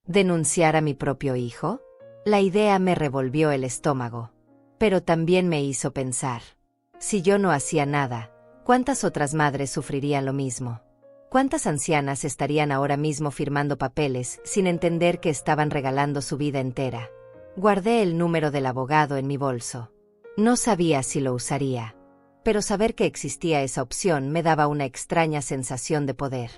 ¿Denunciar a mi propio hijo? La idea me revolvió el estómago. Pero también me hizo pensar. Si yo no hacía nada, ¿cuántas otras madres sufrirían lo mismo? ¿Cuántas ancianas estarían ahora mismo firmando papeles sin entender que estaban regalando su vida entera? Guardé el número del abogado en mi bolso. No sabía si lo usaría, pero saber que existía esa opción me daba una extraña sensación de poder.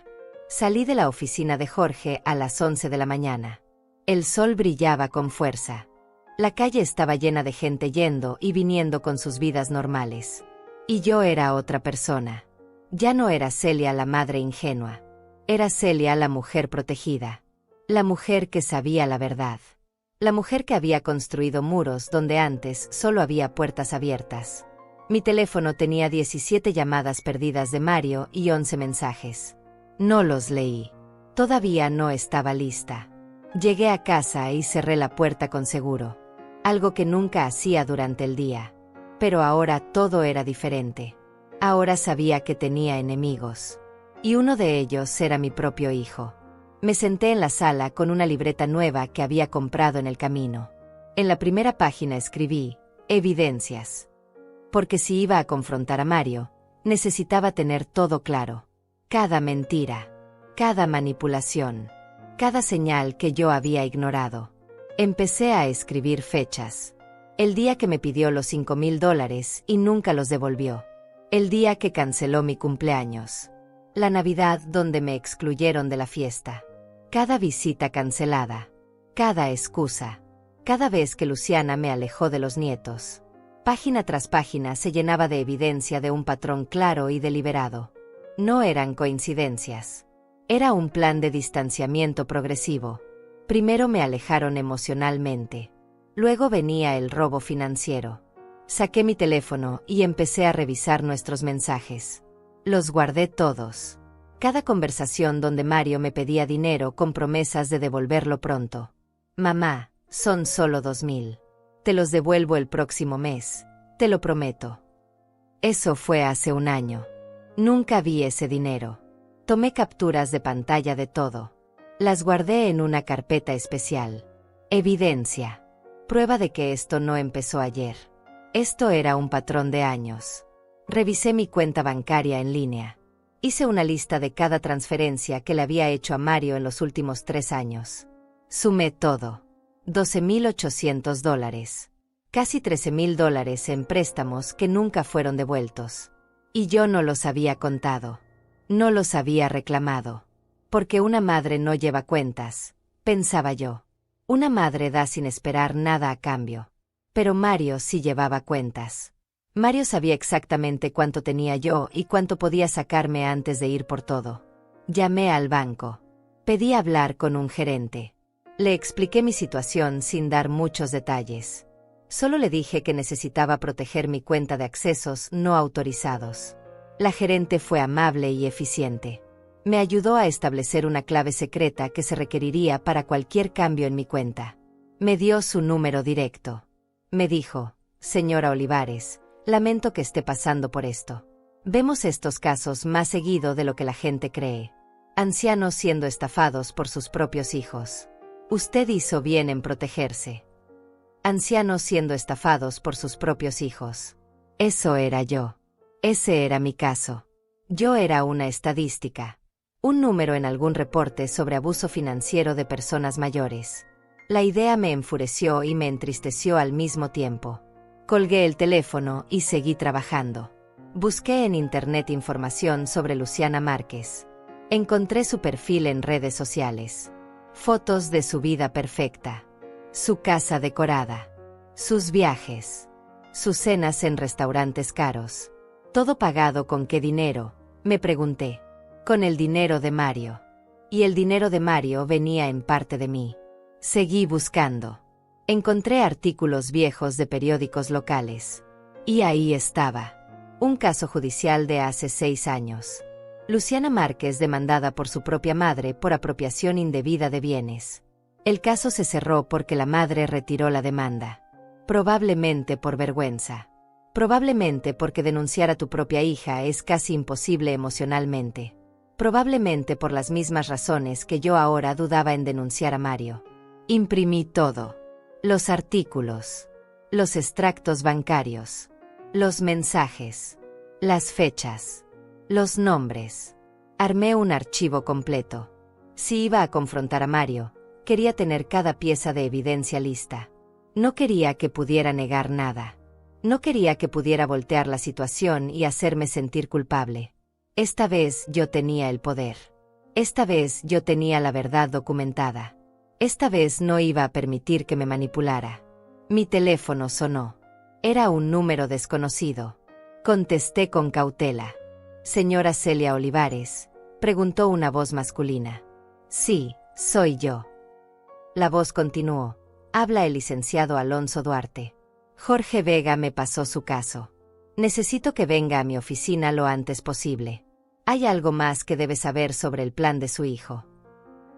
Salí de la oficina de Jorge a las 11 de la mañana. El sol brillaba con fuerza. La calle estaba llena de gente yendo y viniendo con sus vidas normales. Y yo era otra persona. Ya no era Celia la madre ingenua. Era Celia la mujer protegida. La mujer que sabía la verdad. La mujer que había construido muros donde antes solo había puertas abiertas. Mi teléfono tenía 17 llamadas perdidas de Mario y 11 mensajes. No los leí. Todavía no estaba lista. Llegué a casa y cerré la puerta con seguro. Algo que nunca hacía durante el día. Pero ahora todo era diferente. Ahora sabía que tenía enemigos. Y uno de ellos era mi propio hijo. Me senté en la sala con una libreta nueva que había comprado en el camino. En la primera página escribí, evidencias. Porque si iba a confrontar a Mario, necesitaba tener todo claro. Cada mentira, cada manipulación, cada señal que yo había ignorado. Empecé a escribir fechas. El día que me pidió los $5,000 y nunca los devolvió. El día que canceló mi cumpleaños. La Navidad donde me excluyeron de la fiesta. Cada visita cancelada. Cada excusa. Cada vez que Luciana me alejó de los nietos. Página tras página se llenaba de evidencia de un patrón claro y deliberado. No eran coincidencias. Era un plan de distanciamiento progresivo. Primero me alejaron emocionalmente. Luego venía el robo financiero. Saqué mi teléfono y empecé a revisar nuestros mensajes. Los guardé todos. Cada conversación donde Mario me pedía dinero con promesas de devolverlo pronto. Mamá, son solo 2.000. Te los devuelvo el próximo mes, te lo prometo. Eso fue hace un año. Nunca vi ese dinero. Tomé capturas de pantalla de todo. Las guardé en una carpeta especial. Evidencia. Prueba de que esto no empezó ayer. Esto era un patrón de años. Revisé mi cuenta bancaria en línea. Hice una lista de cada transferencia que le había hecho a Mario en los últimos 3 años. Sumé todo. $12.800. Casi $13.000 en préstamos que nunca fueron devueltos. Y yo no los había contado. No los había reclamado. Porque una madre no lleva cuentas, pensaba yo. Una madre da sin esperar nada a cambio. Pero Mario sí llevaba cuentas. Mario sabía exactamente cuánto tenía yo y cuánto podía sacarme antes de ir por todo. Llamé al banco. Pedí hablar con un gerente. Le expliqué mi situación sin dar muchos detalles. Solo le dije que necesitaba proteger mi cuenta de accesos no autorizados. La gerente fue amable y eficiente. Me ayudó a establecer una clave secreta que se requeriría para cualquier cambio en mi cuenta. Me dio su número directo. Me dijo: señora Olivares, lamento que esté pasando por esto. Vemos estos casos más seguido de lo que la gente cree. Ancianos siendo estafados por sus propios hijos. Usted hizo bien en protegerse. Ancianos siendo estafados por sus propios hijos. Eso era yo. Ese era mi caso. Yo era una estadística. Un número en algún reporte sobre abuso financiero de personas mayores. La idea me enfureció y me entristeció al mismo tiempo. Colgué el teléfono y seguí trabajando. Busqué en internet información sobre Luciana Márquez. Encontré su perfil en redes sociales. Fotos de su vida perfecta. Su casa decorada. Sus viajes. Sus cenas en restaurantes caros. ¿Todo pagado con qué dinero?, me pregunté. Con el dinero de Mario. Y el dinero de Mario venía en parte de mí. Seguí buscando. Encontré artículos viejos de periódicos locales. Y ahí estaba. Un caso judicial de hace 6 años. Luciana Márquez demandada por su propia madre por apropiación indebida de bienes. El caso se cerró porque la madre retiró la demanda. Probablemente por vergüenza. Probablemente porque denunciar a tu propia hija es casi imposible emocionalmente. Probablemente por las mismas razones que yo ahora dudaba en denunciar a Mario. Imprimí todo. Los artículos. Los extractos bancarios. Los mensajes. Las fechas. Los nombres. Armé un archivo completo. Si iba a confrontar a Mario, quería tener cada pieza de evidencia lista. No quería que pudiera negar nada. No quería que pudiera voltear la situación y hacerme sentir culpable. Esta vez yo tenía el poder. Esta vez yo tenía la verdad documentada. Esta vez no iba a permitir que me manipulara. Mi teléfono sonó. Era un número desconocido. Contesté con cautela. «Señora Celia Olivares», preguntó una voz masculina. «Sí, soy yo». La voz continuó. «Habla el licenciado Alonso Duarte. Jorge Vega me pasó su caso. Necesito que venga a mi oficina lo antes posible. Hay algo más que debe saber sobre el plan de su hijo».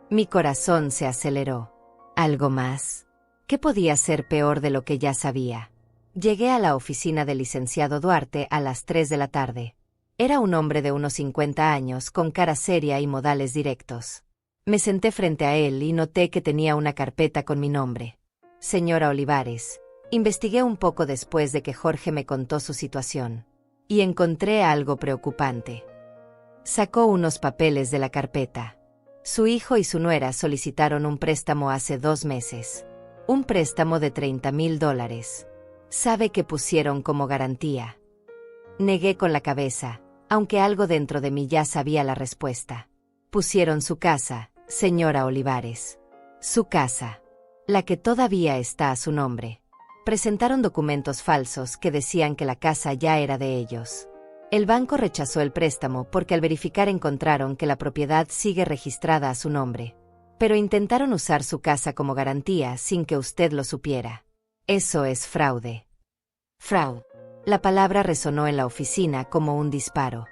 Mi corazón se aceleró. ¿Algo más? ¿Qué podía ser peor de lo que ya sabía? Llegué a la oficina del licenciado Duarte a las 3 de la tarde. Era un hombre de unos 50 años con cara seria y modales directos. Me senté frente a él y noté que tenía una carpeta con mi nombre. «Señora Olivares», investigué un poco después de que Jorge me contó su situación. Y encontré algo preocupante. Sacó unos papeles de la carpeta. Su hijo y su nuera solicitaron un préstamo hace 2 meses. Un préstamo de $30.000. ¿Sabe qué pusieron como garantía? Negué con la cabeza, aunque algo dentro de mí ya sabía la respuesta. Pusieron su casa, señora Olivares. Su casa. La que todavía está a su nombre. Presentaron documentos falsos que decían que la casa ya era de ellos. El banco rechazó el préstamo porque al verificar encontraron que la propiedad sigue registrada a su nombre. Pero intentaron usar su casa como garantía sin que usted lo supiera. Eso es fraude. Fraude. La palabra resonó en la oficina como un disparo.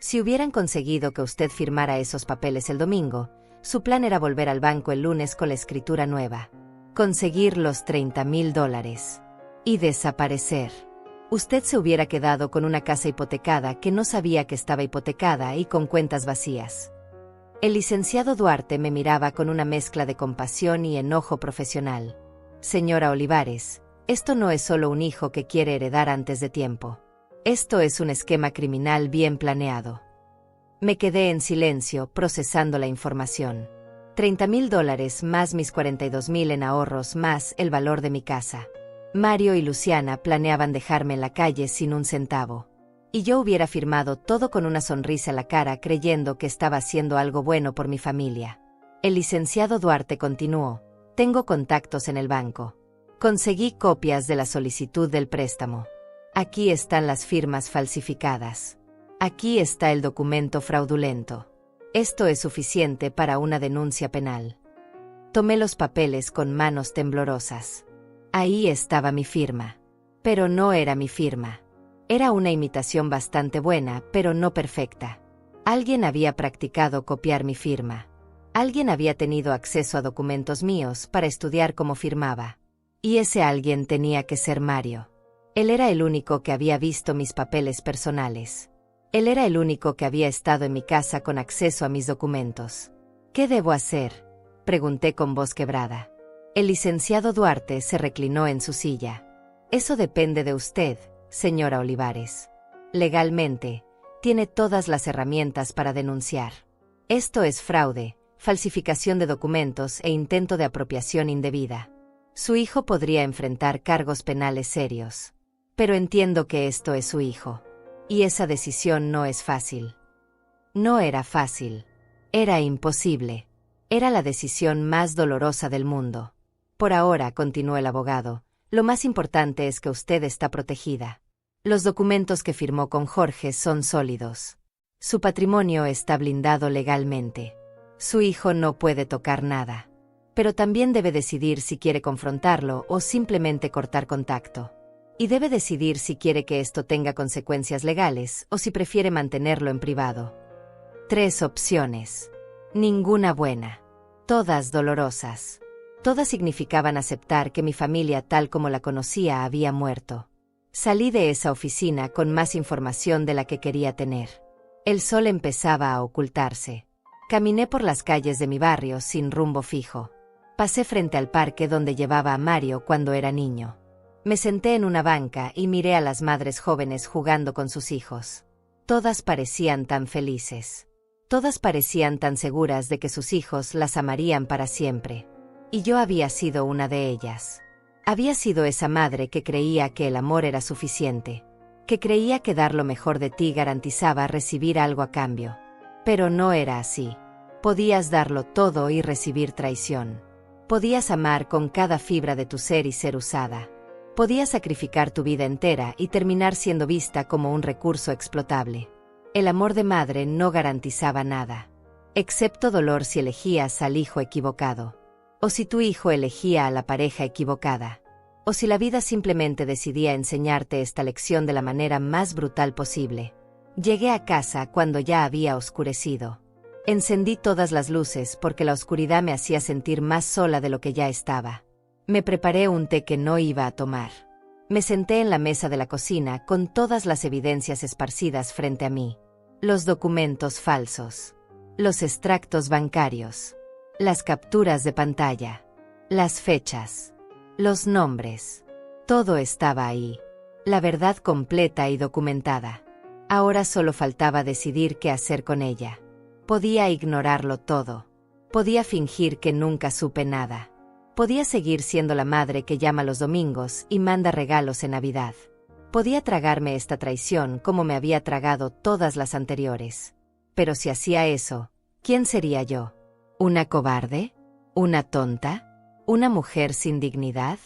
Si hubieran conseguido que usted firmara esos papeles el domingo, su plan era volver al banco el lunes con la escritura nueva, conseguir los $30,000 y desaparecer. Usted se hubiera quedado con una casa hipotecada que no sabía que estaba hipotecada y con cuentas vacías. El licenciado Duarte me miraba con una mezcla de compasión y enojo profesional. Señora Olivares, esto no es solo un hijo que quiere heredar antes de tiempo. Esto es un esquema criminal bien planeado. Me quedé en silencio, procesando la información. $30,000 más mis 42,000 en ahorros más el valor de mi casa. Mario y Luciana planeaban dejarme en la calle sin un centavo. Y yo hubiera firmado todo con una sonrisa en la cara creyendo que estaba haciendo algo bueno por mi familia. El licenciado Duarte continuó. Tengo contactos en el banco. Conseguí copias de la solicitud del préstamo. Aquí están las firmas falsificadas. Aquí está el documento fraudulento. Esto es suficiente para una denuncia penal. Tomé los papeles con manos temblorosas. Ahí estaba mi firma. Pero no era mi firma. Era una imitación bastante buena, pero no perfecta. Alguien había practicado copiar mi firma. Alguien había tenido acceso a documentos míos para estudiar cómo firmaba. Y ese alguien tenía que ser Mario. Él era el único que había visto mis papeles personales. Él era el único que había estado en mi casa con acceso a mis documentos. ¿Qué debo hacer?, pregunté con voz quebrada. El licenciado Duarte se reclinó en su silla. Eso depende de usted, señora Olivares. Legalmente, tiene todas las herramientas para denunciar. Esto es fraude, falsificación de documentos e intento de apropiación indebida. Su hijo podría enfrentar cargos penales serios. Pero entiendo que esto es su hijo. Y esa decisión no es fácil. No era fácil. Era imposible. Era la decisión más dolorosa del mundo. Por ahora, continuó el abogado, lo más importante es que usted está protegida. Los documentos que firmó con Jorge son sólidos. Su patrimonio está blindado legalmente. Su hijo no puede tocar nada. Pero también debe decidir si quiere confrontarlo o simplemente cortar contacto. Y debe decidir si quiere que esto tenga consecuencias legales o si prefiere mantenerlo en privado. 3 opciones. Ninguna buena. Todas dolorosas. Todas significaban aceptar que mi familia tal como la conocía había muerto. Salí de esa oficina con más información de la que quería tener. El sol empezaba a ocultarse. Caminé por las calles de mi barrio sin rumbo fijo. Pasé frente al parque donde llevaba a Mario cuando era niño. Me senté en una banca y miré a las madres jóvenes jugando con sus hijos. Todas parecían tan felices. Todas parecían tan seguras de que sus hijos las amarían para siempre. Y yo había sido una de ellas. Había sido esa madre que creía que el amor era suficiente, que creía que dar lo mejor de ti garantizaba recibir algo a cambio. Pero no era así. Podías darlo todo y recibir traición. Podías amar con cada fibra de tu ser y ser usada. Podías sacrificar tu vida entera y terminar siendo vista como un recurso explotable. El amor de madre no garantizaba nada, excepto dolor si elegías al hijo equivocado, o si tu hijo elegía a la pareja equivocada, o si la vida simplemente decidía enseñarte esta lección de la manera más brutal posible. Llegué a casa cuando ya había oscurecido. Encendí todas las luces porque la oscuridad me hacía sentir más sola de lo que ya estaba. Me preparé un té que no iba a tomar. Me senté en la mesa de la cocina con todas las evidencias esparcidas frente a mí. Los documentos falsos. Los extractos bancarios. Las capturas de pantalla. Las fechas. Los nombres. Todo estaba ahí. La verdad completa y documentada. Ahora solo faltaba decidir qué hacer con ella. Podía ignorarlo todo. Podía fingir que nunca supe nada. Podía seguir siendo la madre que llama los domingos y manda regalos en Navidad. Podía tragarme esta traición como me había tragado todas las anteriores. Pero si hacía eso, ¿quién sería yo? ¿Una cobarde? ¿Una tonta? ¿Una mujer sin dignidad?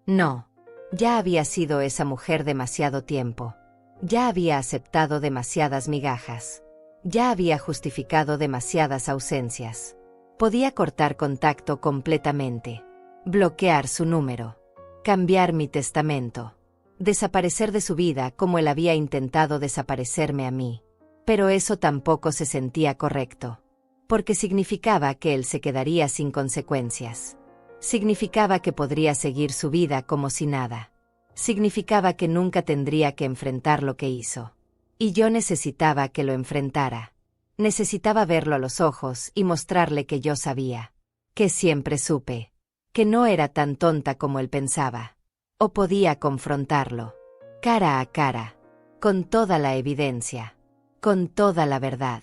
No. Ya había sido esa mujer demasiado tiempo. Ya había aceptado demasiadas migajas. Ya había justificado demasiadas ausencias. Podía cortar contacto completamente. Bloquear su número. Cambiar mi testamento. Desaparecer de su vida como él había intentado desaparecerme a mí. Pero eso tampoco se sentía correcto. Porque significaba que él se quedaría sin consecuencias. Significaba que podría seguir su vida como si nada. Significaba que nunca tendría que enfrentar lo que hizo. Y yo necesitaba que lo enfrentara. Necesitaba verlo a los ojos y mostrarle que yo sabía. Que siempre supe. Que no era tan tonta como él pensaba. O podía confrontarlo. Cara a cara. Con toda la evidencia. Con toda la verdad.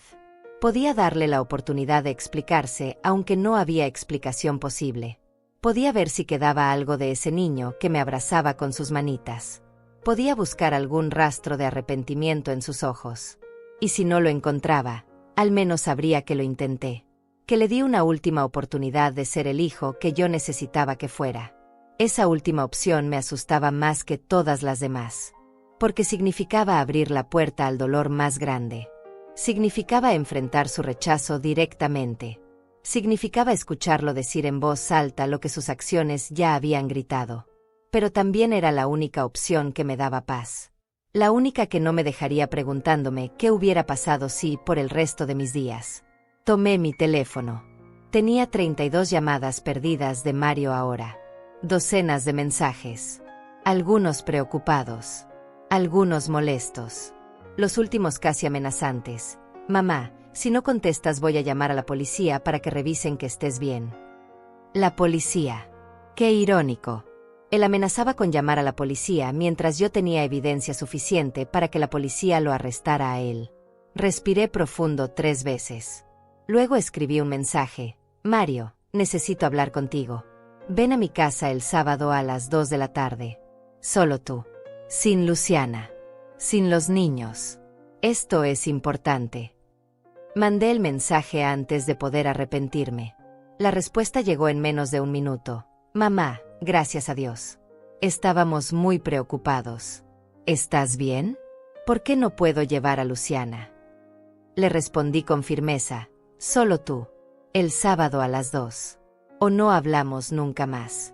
Podía darle la oportunidad de explicarse, aunque no había explicación posible. Podía ver si quedaba algo de ese niño que me abrazaba con sus manitas. Podía buscar algún rastro de arrepentimiento en sus ojos. Y si no lo encontraba, al menos sabría que lo intenté. Que le di una última oportunidad de ser el hijo que yo necesitaba que fuera. Esa última opción me asustaba más que todas las demás. Porque significaba abrir la puerta al dolor más grande. Significaba enfrentar su rechazo directamente. Significaba escucharlo decir en voz alta lo que sus acciones ya habían gritado. Pero también era la única opción que me daba paz. La única que no me dejaría preguntándome qué hubiera pasado si, por el resto de mis días. Tomé mi teléfono. Tenía 32 llamadas perdidas de Mario ahora. Docenas de mensajes. Algunos preocupados. Algunos molestos. Los últimos casi amenazantes. Mamá, si no contestas voy a llamar a la policía para que revisen que estés bien. La policía. Qué irónico. Él amenazaba con llamar a la policía mientras yo tenía evidencia suficiente para que la policía lo arrestara a él. Respiré profundo 3 veces. Luego escribí un mensaje. Mario, necesito hablar contigo. Ven a mi casa el sábado a las 2 de la tarde. Solo tú. Sin Luciana. Sin los niños. Esto es importante. Mandé el mensaje antes de poder arrepentirme. La respuesta llegó en menos de 1 minuto. Mamá, gracias a Dios. Estábamos muy preocupados. ¿Estás bien? ¿Por qué no puedo llevar a Luciana? Le respondí con firmeza. Solo tú. El sábado a las 2. O no hablamos nunca más.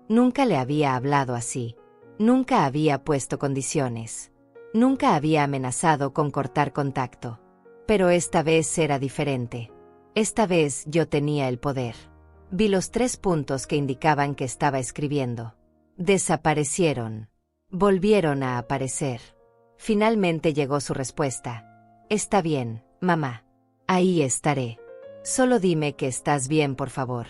Nunca le había hablado así. Nunca había puesto condiciones. Nunca había amenazado con cortar contacto. Pero esta vez era diferente. Esta vez yo tenía el poder. Vi los 3 puntos que indicaban que estaba escribiendo. Desaparecieron. Volvieron a aparecer. Finalmente llegó su respuesta. Está bien, mamá. Ahí estaré. Solo dime que estás bien, por favor.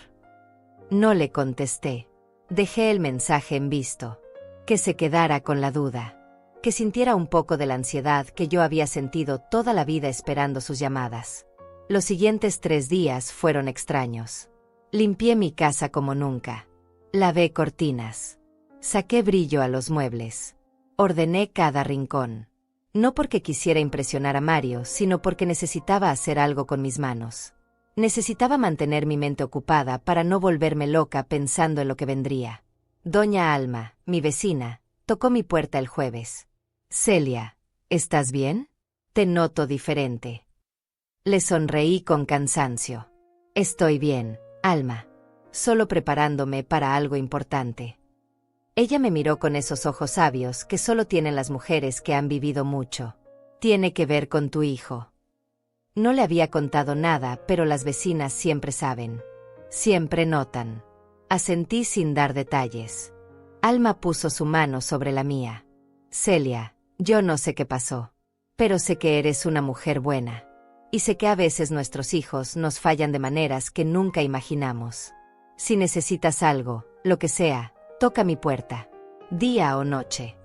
No le contesté. Dejé el mensaje en visto. Que se quedara con la duda. Que sintiera un poco de la ansiedad que yo había sentido toda la vida esperando sus llamadas. Los siguientes 3 días fueron extraños. Limpié mi casa como nunca. Lavé cortinas. Saqué brillo a los muebles. Ordené cada rincón. No porque quisiera impresionar a Mario, sino porque necesitaba hacer algo con mis manos. Necesitaba mantener mi mente ocupada para no volverme loca pensando en lo que vendría. Doña Alma, mi vecina, tocó mi puerta el jueves. Celia, ¿estás bien? Te noto diferente. Le sonreí con cansancio. Estoy bien, Alma. Solo preparándome para algo importante. Ella me miró con esos ojos sabios que solo tienen las mujeres que han vivido mucho. Tiene que ver con tu hijo. No le había contado nada, pero las vecinas siempre saben. Siempre notan. Asentí sin dar detalles. Alma puso su mano sobre la mía. Celia, yo no sé qué pasó. Pero sé que eres una mujer buena. Y sé que a veces nuestros hijos nos fallan de maneras que nunca imaginamos. Si necesitas algo, lo que sea, toca mi puerta. Día o noche.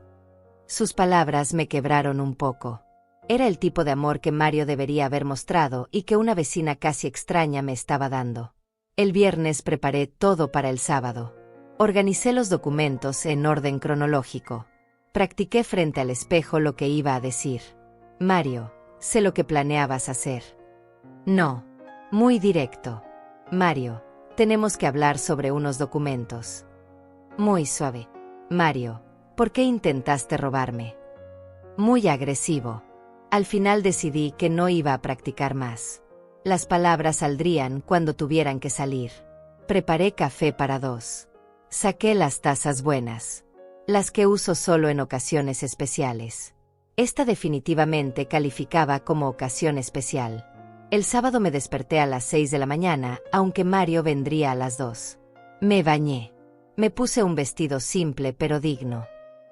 Sus palabras me quebraron un poco. Era el tipo de amor que Mario debería haber mostrado y que una vecina casi extraña me estaba dando. El viernes preparé todo para el sábado. Organicé los documentos en orden cronológico. Practiqué frente al espejo lo que iba a decir. Mario, sé lo que planeabas hacer. No. Muy directo. Mario, tenemos que hablar sobre unos documentos. Muy suave. Mario, ¿por qué intentaste robarme? Muy agresivo. Al final decidí que no iba a practicar más. Las palabras saldrían cuando tuvieran que salir. Preparé café para 2. Saqué las tazas buenas. Las que uso solo en ocasiones especiales. Esta definitivamente calificaba como ocasión especial. El sábado me desperté a las 6 de la mañana, aunque Mario vendría a las 2. Me bañé. Me puse un vestido simple pero digno.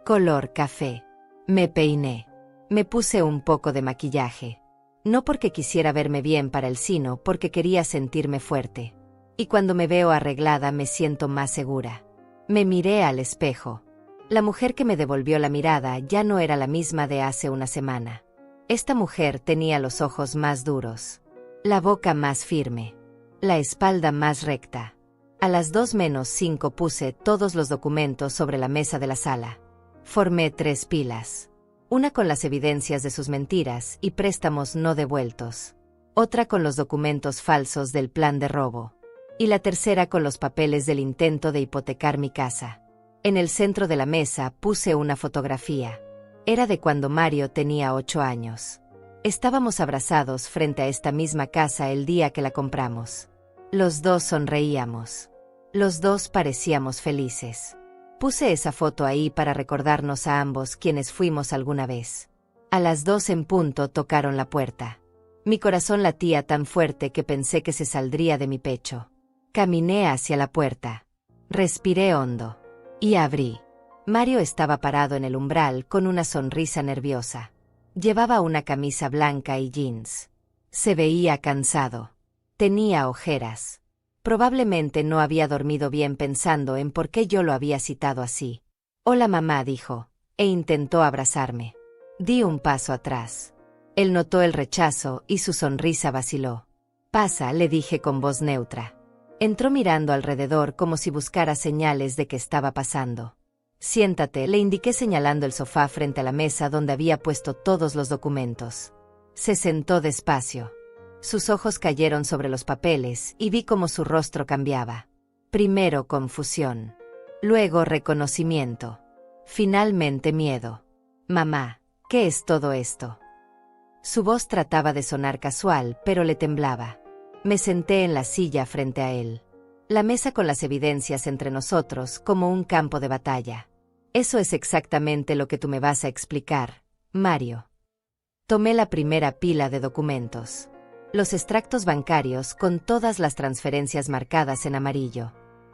Color café. Me peiné. Me puse un poco de maquillaje. No porque quisiera verme bien para el sino, porque quería sentirme fuerte. Y cuando me veo arreglada me siento más segura. Me miré al espejo. La mujer que me devolvió la mirada ya no era la misma de hace una semana. Esta mujer tenía los ojos más duros, la boca más firme, la espalda más recta. A las 2:05 puse todos los documentos sobre la mesa de la sala. Formé 3 pilas. Una con las evidencias de sus mentiras y préstamos no devueltos. Otra con los documentos falsos del plan de robo. Y la tercera con los papeles del intento de hipotecar mi casa. En el centro de la mesa puse una fotografía. Era de cuando Mario tenía 8 años. Estábamos abrazados frente a esta misma casa el día que la compramos. Los dos sonreíamos. Los dos parecíamos felices. Puse esa foto ahí para recordarnos a ambos quienes fuimos alguna vez. A las 2 en punto tocaron la puerta. Mi corazón latía tan fuerte que pensé que se saldría de mi pecho. Caminé hacia la puerta. Respiré hondo. Y abrí. Mario estaba parado en el umbral con una sonrisa nerviosa. Llevaba una camisa blanca y jeans. Se veía cansado. Tenía ojeras. Probablemente no había dormido bien pensando en por qué yo lo había citado así. «Hola mamá», dijo, e intentó abrazarme. Di un paso atrás. Él notó el rechazo y su sonrisa vaciló. «Pasa», le dije con voz neutra. Entró mirando alrededor como si buscara señales de que estaba pasando. «Siéntate», le indiqué señalando el sofá frente a la mesa donde había puesto todos los documentos. Se sentó despacio. Sus ojos cayeron sobre los papeles y vi cómo su rostro cambiaba. Primero confusión. Luego reconocimiento. Finalmente miedo. «Mamá, ¿qué es todo esto?». Su voz trataba de sonar casual, pero le temblaba. Me senté en la silla frente a él. La mesa con las evidencias entre nosotros como un campo de batalla. «Eso es exactamente lo que tú me vas a explicar, Mario». Tomé la primera pila de documentos. Los extractos bancarios con todas las transferencias marcadas en amarillo.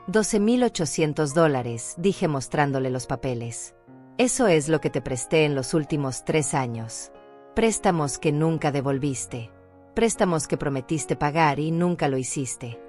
$12,800, dije mostrándole los papeles. «Eso es lo que te presté en los últimos 3 años. Préstamos que nunca devolviste. Préstamos que prometiste pagar y nunca lo hiciste».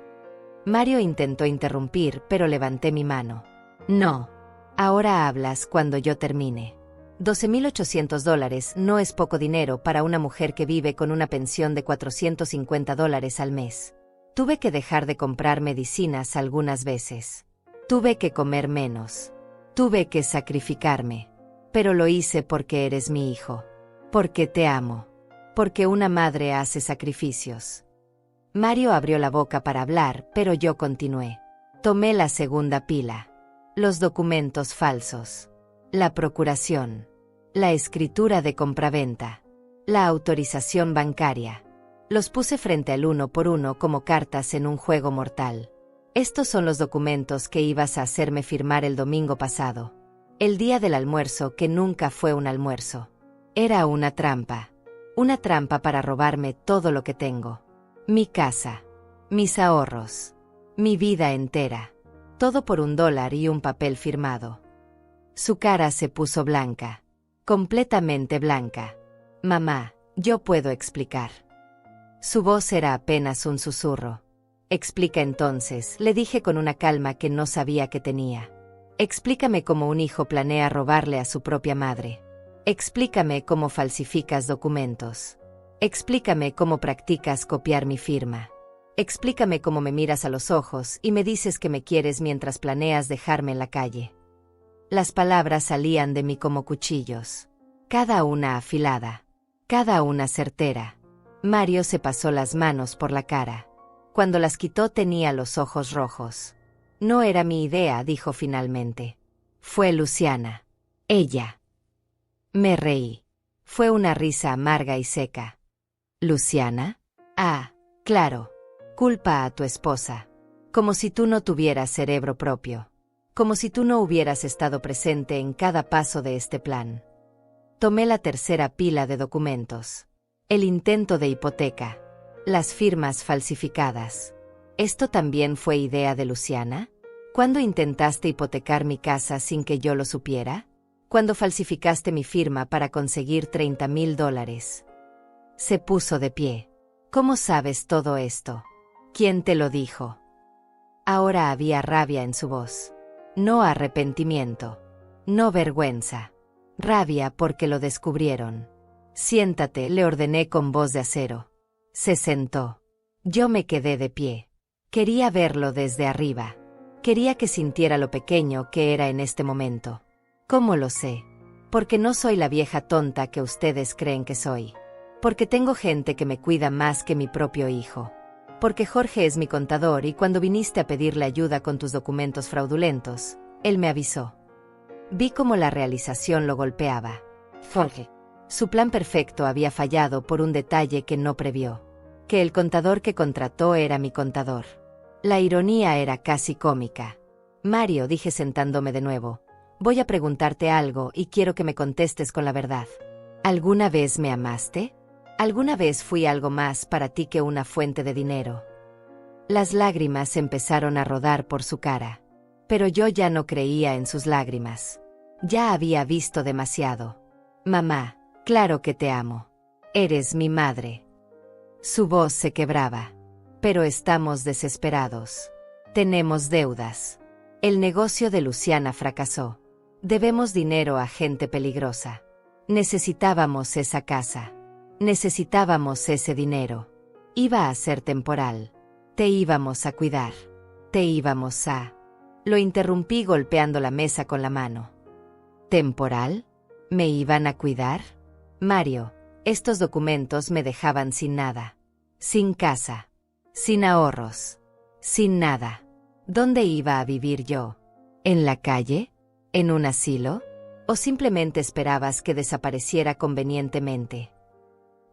Mario intentó interrumpir, pero levanté mi mano. «No. Ahora hablas cuando yo termine. $12,800 no es poco dinero para una mujer que vive con una pensión de $450 al mes. Tuve que dejar de comprar medicinas algunas veces. Tuve que comer menos. Tuve que sacrificarme. Pero lo hice porque eres mi hijo. Porque te amo. Porque una madre hace sacrificios». Mario abrió la boca para hablar, pero yo continué. Tomé la segunda pila. Los documentos falsos. La procuración. La escritura de compraventa. La autorización bancaria. Los puse frente al uno por uno como cartas en un juego mortal. «Estos son los documentos que ibas a hacerme firmar el domingo pasado. El día del almuerzo que nunca fue un almuerzo. Era una trampa. Una trampa para robarme todo lo que tengo. Mi casa. Mis ahorros. Mi vida entera. Todo por $1 y un papel firmado». Su cara se puso blanca. Completamente blanca. «Mamá, yo puedo explicar». Su voz era apenas un susurro. «Explica entonces», le dije con una calma que no sabía que tenía. «Explícame cómo un hijo planea robarle a su propia madre. Explícame cómo falsificas documentos. Explícame cómo practicas copiar mi firma. Explícame cómo me miras a los ojos y me dices que me quieres mientras planeas dejarme en la calle». Las palabras salían de mí como cuchillos. Cada una afilada. Cada una certera. Mario se pasó las manos por la cara. Cuando las quitó tenía los ojos rojos. «No era mi idea», dijo finalmente. «Fue Luciana. Ella». Me reí. Fue una risa amarga y seca. «¿Luciana? Ah, claro. Culpa a tu esposa. Como si tú no tuvieras cerebro propio. Como si tú no hubieras estado presente en cada paso de este plan». Tomé la tercera pila de documentos. El intento de hipoteca. Las firmas falsificadas. ¿Esto también fue idea de Luciana? ¿Cuándo intentaste hipotecar mi casa sin que yo lo supiera? ¿Cuándo falsificaste mi firma para conseguir $30,000? Se puso de pie. ¿Cómo sabes todo esto? ¿Quién te lo dijo? Ahora había rabia en su voz. No arrepentimiento. No vergüenza. Rabia porque lo descubrieron. Siéntate, le ordené con voz de acero. Se sentó. Yo me quedé de pie. Quería verlo desde arriba. Quería que sintiera lo pequeño que era en este momento. ¿Cómo lo sé? Porque no soy la vieja tonta que ustedes creen que soy. Porque tengo gente que me cuida más que mi propio hijo. Porque Jorge es mi contador y cuando viniste a pedirle ayuda con tus documentos fraudulentos, él me avisó. Vi cómo la realización lo golpeaba. Jorge. Su plan perfecto había fallado por un detalle que no previó. Que el contador que contrató era mi contador. La ironía era casi cómica. Mario, dije sentándome de nuevo, voy a preguntarte algo y quiero que me contestes con la verdad. ¿Alguna vez me amaste? ¿Alguna vez fui algo más para ti que una fuente de dinero? Las lágrimas empezaron a rodar por su cara. Pero yo ya no creía en sus lágrimas. Ya había visto demasiado. Mamá, claro que te amo. Eres mi madre. Su voz se quebraba. Pero estamos desesperados. Tenemos deudas. El negocio de Luciana fracasó. Debemos dinero a gente peligrosa. Necesitábamos esa casa. Necesitábamos ese dinero. Iba a ser temporal. Te íbamos a cuidar. Te íbamos a... Lo interrumpí golpeando la mesa con la mano. ¿Temporal? ¿Me iban a cuidar? Mario, estos documentos me dejaban sin nada. Sin casa. Sin ahorros. Sin nada. ¿Dónde iba a vivir yo? ¿En la calle? ¿En un asilo? ¿O simplemente esperabas que desapareciera convenientemente?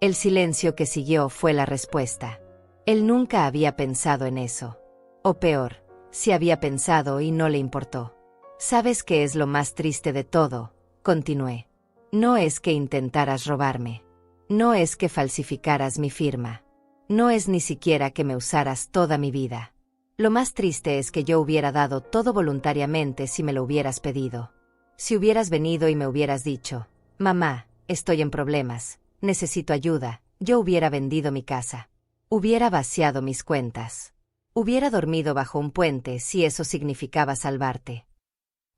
El silencio que siguió fue la respuesta. Él nunca había pensado en eso. O peor, si había pensado y no le importó. ¿Sabes qué es lo más triste de todo? Continué. No es que intentaras robarme. No es que falsificaras mi firma. No es ni siquiera que me usaras toda mi vida. Lo más triste es que yo hubiera dado todo voluntariamente si me lo hubieras pedido. Si hubieras venido y me hubieras dicho, mamá, estoy en problemas, necesito ayuda, yo hubiera vendido mi casa. Hubiera vaciado mis cuentas. Hubiera dormido bajo un puente si eso significaba salvarte.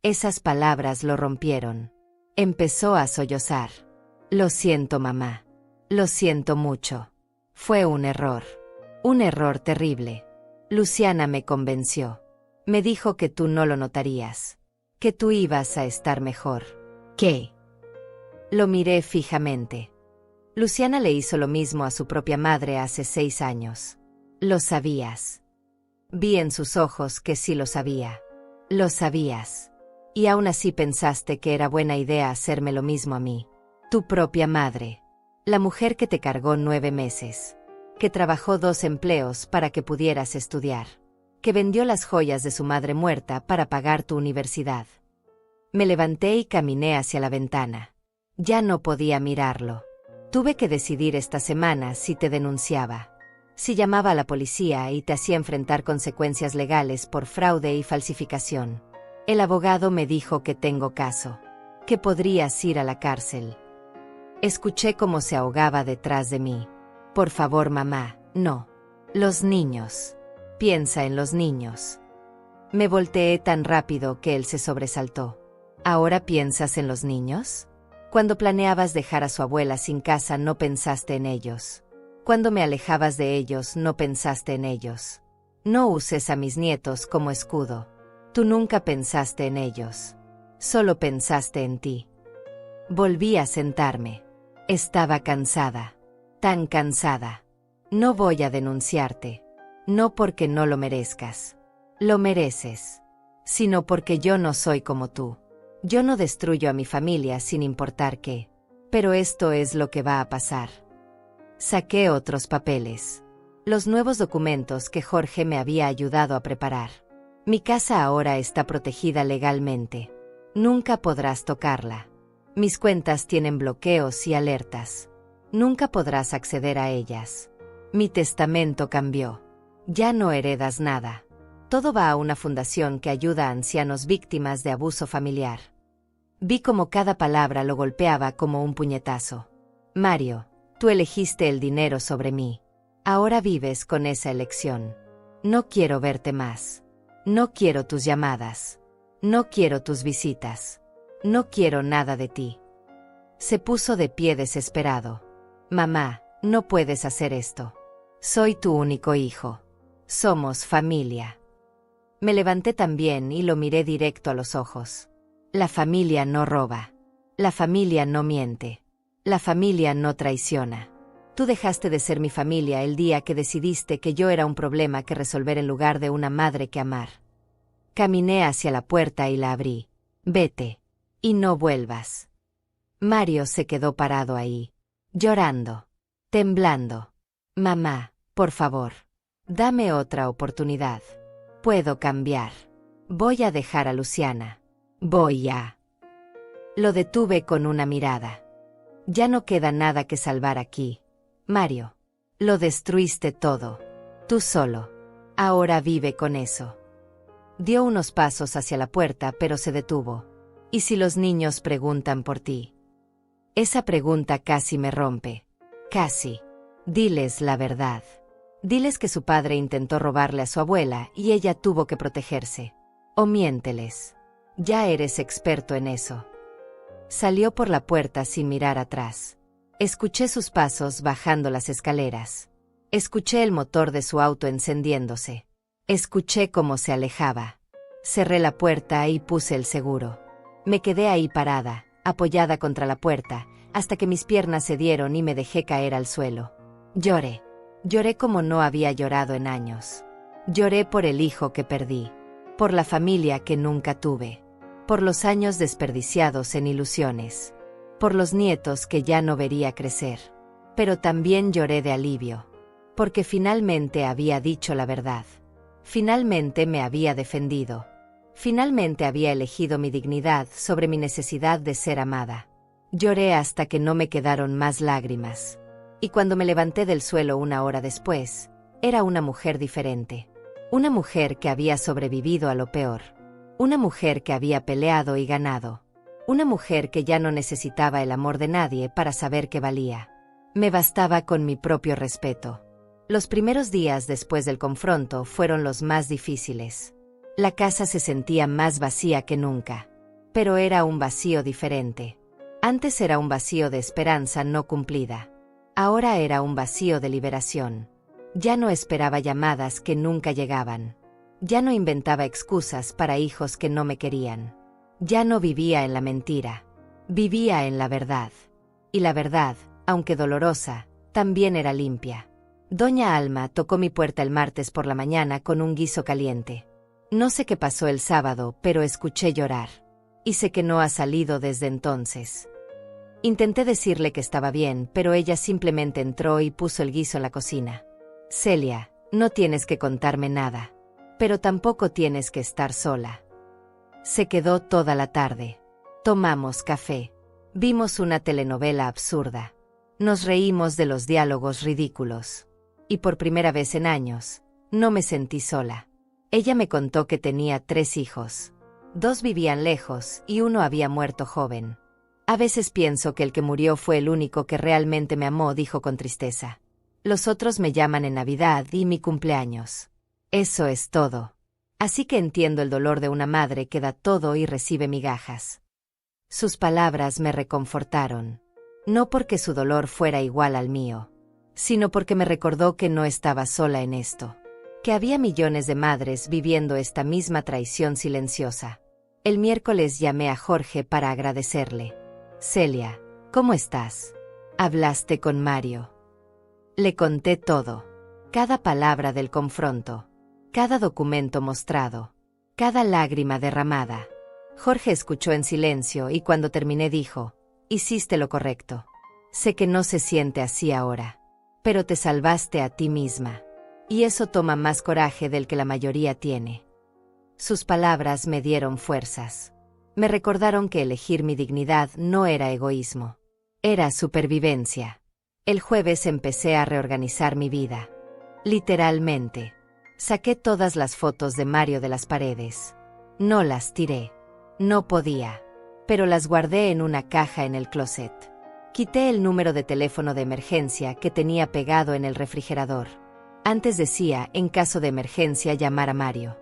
Esas palabras lo rompieron. Empezó a sollozar. Lo siento, mamá. Lo siento mucho. Fue un error. Un error terrible. Luciana me convenció. Me dijo que tú no lo notarías. Que tú ibas a estar mejor. ¿Qué? Lo miré fijamente. Luciana le hizo lo mismo a su propia madre hace 6 años. Lo sabías. Vi en sus ojos que sí lo sabía. Lo sabías. Y aún así pensaste que era buena idea hacerme lo mismo a mí. Tu propia madre. La mujer que te cargó 9 meses. Que trabajó 2 empleos para que pudieras estudiar. Que vendió las joyas de su madre muerta para pagar tu universidad. Me levanté y caminé hacia la ventana. Ya no podía mirarlo. Tuve que decidir esta semana si te denunciaba. Si llamaba a la policía y te hacía enfrentar consecuencias legales por fraude y falsificación. El abogado me dijo que tengo caso. Que podrías ir a la cárcel. Escuché cómo se ahogaba detrás de mí. Por favor, mamá, no. Los niños. Piensa en los niños. Me volteé tan rápido que él se sobresaltó. ¿Ahora piensas en los niños? Cuando planeabas dejar a su abuela sin casa no pensaste en ellos. Cuando me alejabas de ellos no pensaste en ellos. No uses a mis nietos como escudo. Tú nunca pensaste en ellos. Solo pensaste en ti. Volví a sentarme. Estaba cansada. Tan cansada. No voy a denunciarte. No porque no lo merezcas. Lo mereces. Sino porque yo no soy como tú. Yo no destruyo a mi familia sin importar qué. Pero esto es lo que va a pasar. Saqué otros papeles. Los nuevos documentos que Jorge me había ayudado a preparar. Mi casa ahora está protegida legalmente. Nunca podrás tocarla. Mis cuentas tienen bloqueos y alertas. Nunca podrás acceder a ellas. Mi testamento cambió. Ya no heredas nada. Todo va a una fundación que ayuda a ancianos víctimas de abuso familiar. Vi como cada palabra lo golpeaba como un puñetazo. Mario, tú elegiste el dinero sobre mí. Ahora vives con esa elección. No quiero verte más. No quiero tus llamadas. No quiero tus visitas. No quiero nada de ti. Se puso de pie desesperado. Mamá, no puedes hacer esto. Soy tu único hijo. Somos familia. Me levanté también y lo miré directo a los ojos. La familia no roba. La familia no miente. La familia no traiciona. Tú dejaste de ser mi familia el día que decidiste que yo era un problema que resolver en lugar de una madre que amar. Caminé hacia la puerta y la abrí. Vete. Y no vuelvas. Mario se quedó parado ahí, llorando, temblando. Mamá, por favor, dame otra oportunidad. Puedo cambiar. Voy a dejar a Luciana. Voy a... Lo detuve con una mirada. Ya no queda nada que salvar aquí. Mario, lo destruiste todo. Tú solo. Ahora vive con eso. Dio unos pasos hacia la puerta, pero se detuvo. ¿Y si los niños preguntan por ti? Esa pregunta casi me rompe. Casi. Diles la verdad. Diles que su padre intentó robarle a su abuela y ella tuvo que protegerse. O miénteles. Ya eres experto en eso. Salió por la puerta sin mirar atrás. Escuché sus pasos bajando las escaleras. Escuché el motor de su auto encendiéndose. Escuché cómo se alejaba. Cerré la puerta y puse el seguro. Me quedé ahí parada, apoyada contra la puerta, hasta que mis piernas cedieron y me dejé caer al suelo. Lloré. Lloré como no había llorado en años. Lloré por el hijo que perdí, por la familia que nunca tuve, por los años desperdiciados en ilusiones, por los nietos que ya no vería crecer. Pero también lloré de alivio, porque finalmente había dicho la verdad. Finalmente me había defendido. Finalmente había elegido mi dignidad sobre mi necesidad de ser amada. Lloré hasta que no me quedaron más lágrimas. Y cuando me levanté del suelo una hora después, era una mujer diferente. Una mujer que había sobrevivido a lo peor. Una mujer que había peleado y ganado. Una mujer que ya no necesitaba el amor de nadie para saber que valía. Me bastaba con mi propio respeto. Los primeros días después del confronto fueron los más difíciles. La casa se sentía más vacía que nunca. Pero era un vacío diferente. Antes era un vacío de esperanza no cumplida. Ahora era un vacío de liberación. Ya no esperaba llamadas que nunca llegaban. Ya no inventaba excusas para hijos que no me querían. Ya no vivía en la mentira. Vivía en la verdad. Y la verdad, aunque dolorosa, también era limpia. Doña Alma tocó mi puerta el martes por la mañana con un guiso caliente. No sé qué pasó el sábado, pero escuché llorar. Y sé que no ha salido desde entonces. Intenté decirle que estaba bien, pero ella simplemente entró y puso el guiso en la cocina. Celia, no tienes que contarme nada. Pero tampoco tienes que estar sola. Se quedó toda la tarde. Tomamos café. Vimos una telenovela absurda. Nos reímos de los diálogos ridículos. Y por primera vez en años, no me sentí sola. Ella me contó que tenía 3 hijos. 2 vivían lejos y uno había muerto joven. A veces pienso que el que murió fue el único que realmente me amó, dijo con tristeza. Los otros me llaman en Navidad y mi cumpleaños. Eso es todo. Así que entiendo el dolor de una madre que da todo y recibe migajas. Sus palabras me reconfortaron. No porque su dolor fuera igual al mío, sino porque me recordó que no estaba sola en esto. Que había millones de madres viviendo esta misma traición silenciosa. El miércoles llamé a Jorge para agradecerle. Celia, ¿cómo estás? ¿Hablaste con Mario? Le conté todo. Cada palabra del confronto. Cada documento mostrado. Cada lágrima derramada. Jorge escuchó en silencio y cuando terminé dijo, hiciste lo correcto. Sé que no se siente así ahora. Pero te salvaste a ti misma. Y eso toma más coraje del que la mayoría tiene. Sus palabras me dieron fuerzas. Me recordaron que elegir mi dignidad no era egoísmo. Era supervivencia. El jueves empecé a reorganizar mi vida. Literalmente. Saqué todas las fotos de Mario de las paredes. No las tiré. No podía. Pero las guardé en una caja en el closet. Quité el número de teléfono de emergencia que tenía pegado en el refrigerador. Antes decía, en caso de emergencia, llamar a Mario.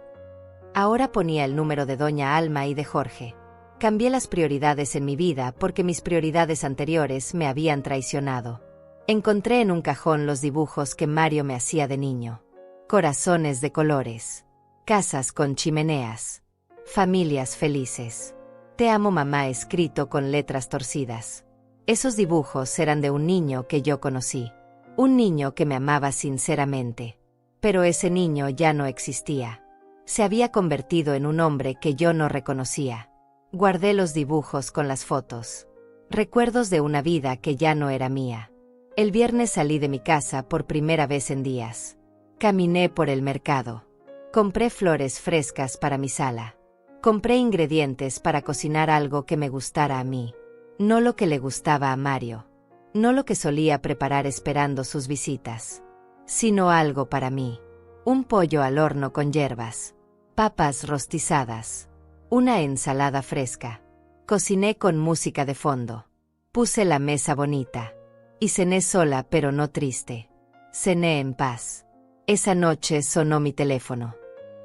Ahora ponía el número de Doña Alma y de Jorge. Cambié las prioridades en mi vida porque mis prioridades anteriores me habían traicionado. Encontré en un cajón los dibujos que Mario me hacía de niño. Corazones de colores. Casas con chimeneas. Familias felices. Te amo mamá escrito con letras torcidas. Esos dibujos eran de un niño que yo conocí. Un niño que me amaba sinceramente. Pero ese niño ya no existía. Se había convertido en un hombre que yo no reconocía. Guardé los dibujos con las fotos. Recuerdos de una vida que ya no era mía. El viernes salí de mi casa por primera vez en días. Caminé por el mercado. Compré flores frescas para mi sala. Compré ingredientes para cocinar algo que me gustara a mí. No lo que le gustaba a Mario. No lo que solía preparar esperando sus visitas. Sino algo para mí. Un pollo al horno con hierbas. Papas rostizadas. Una ensalada fresca. Cociné con música de fondo. Puse la mesa bonita. Y cené sola pero no triste. Cené en paz. Esa noche sonó mi teléfono.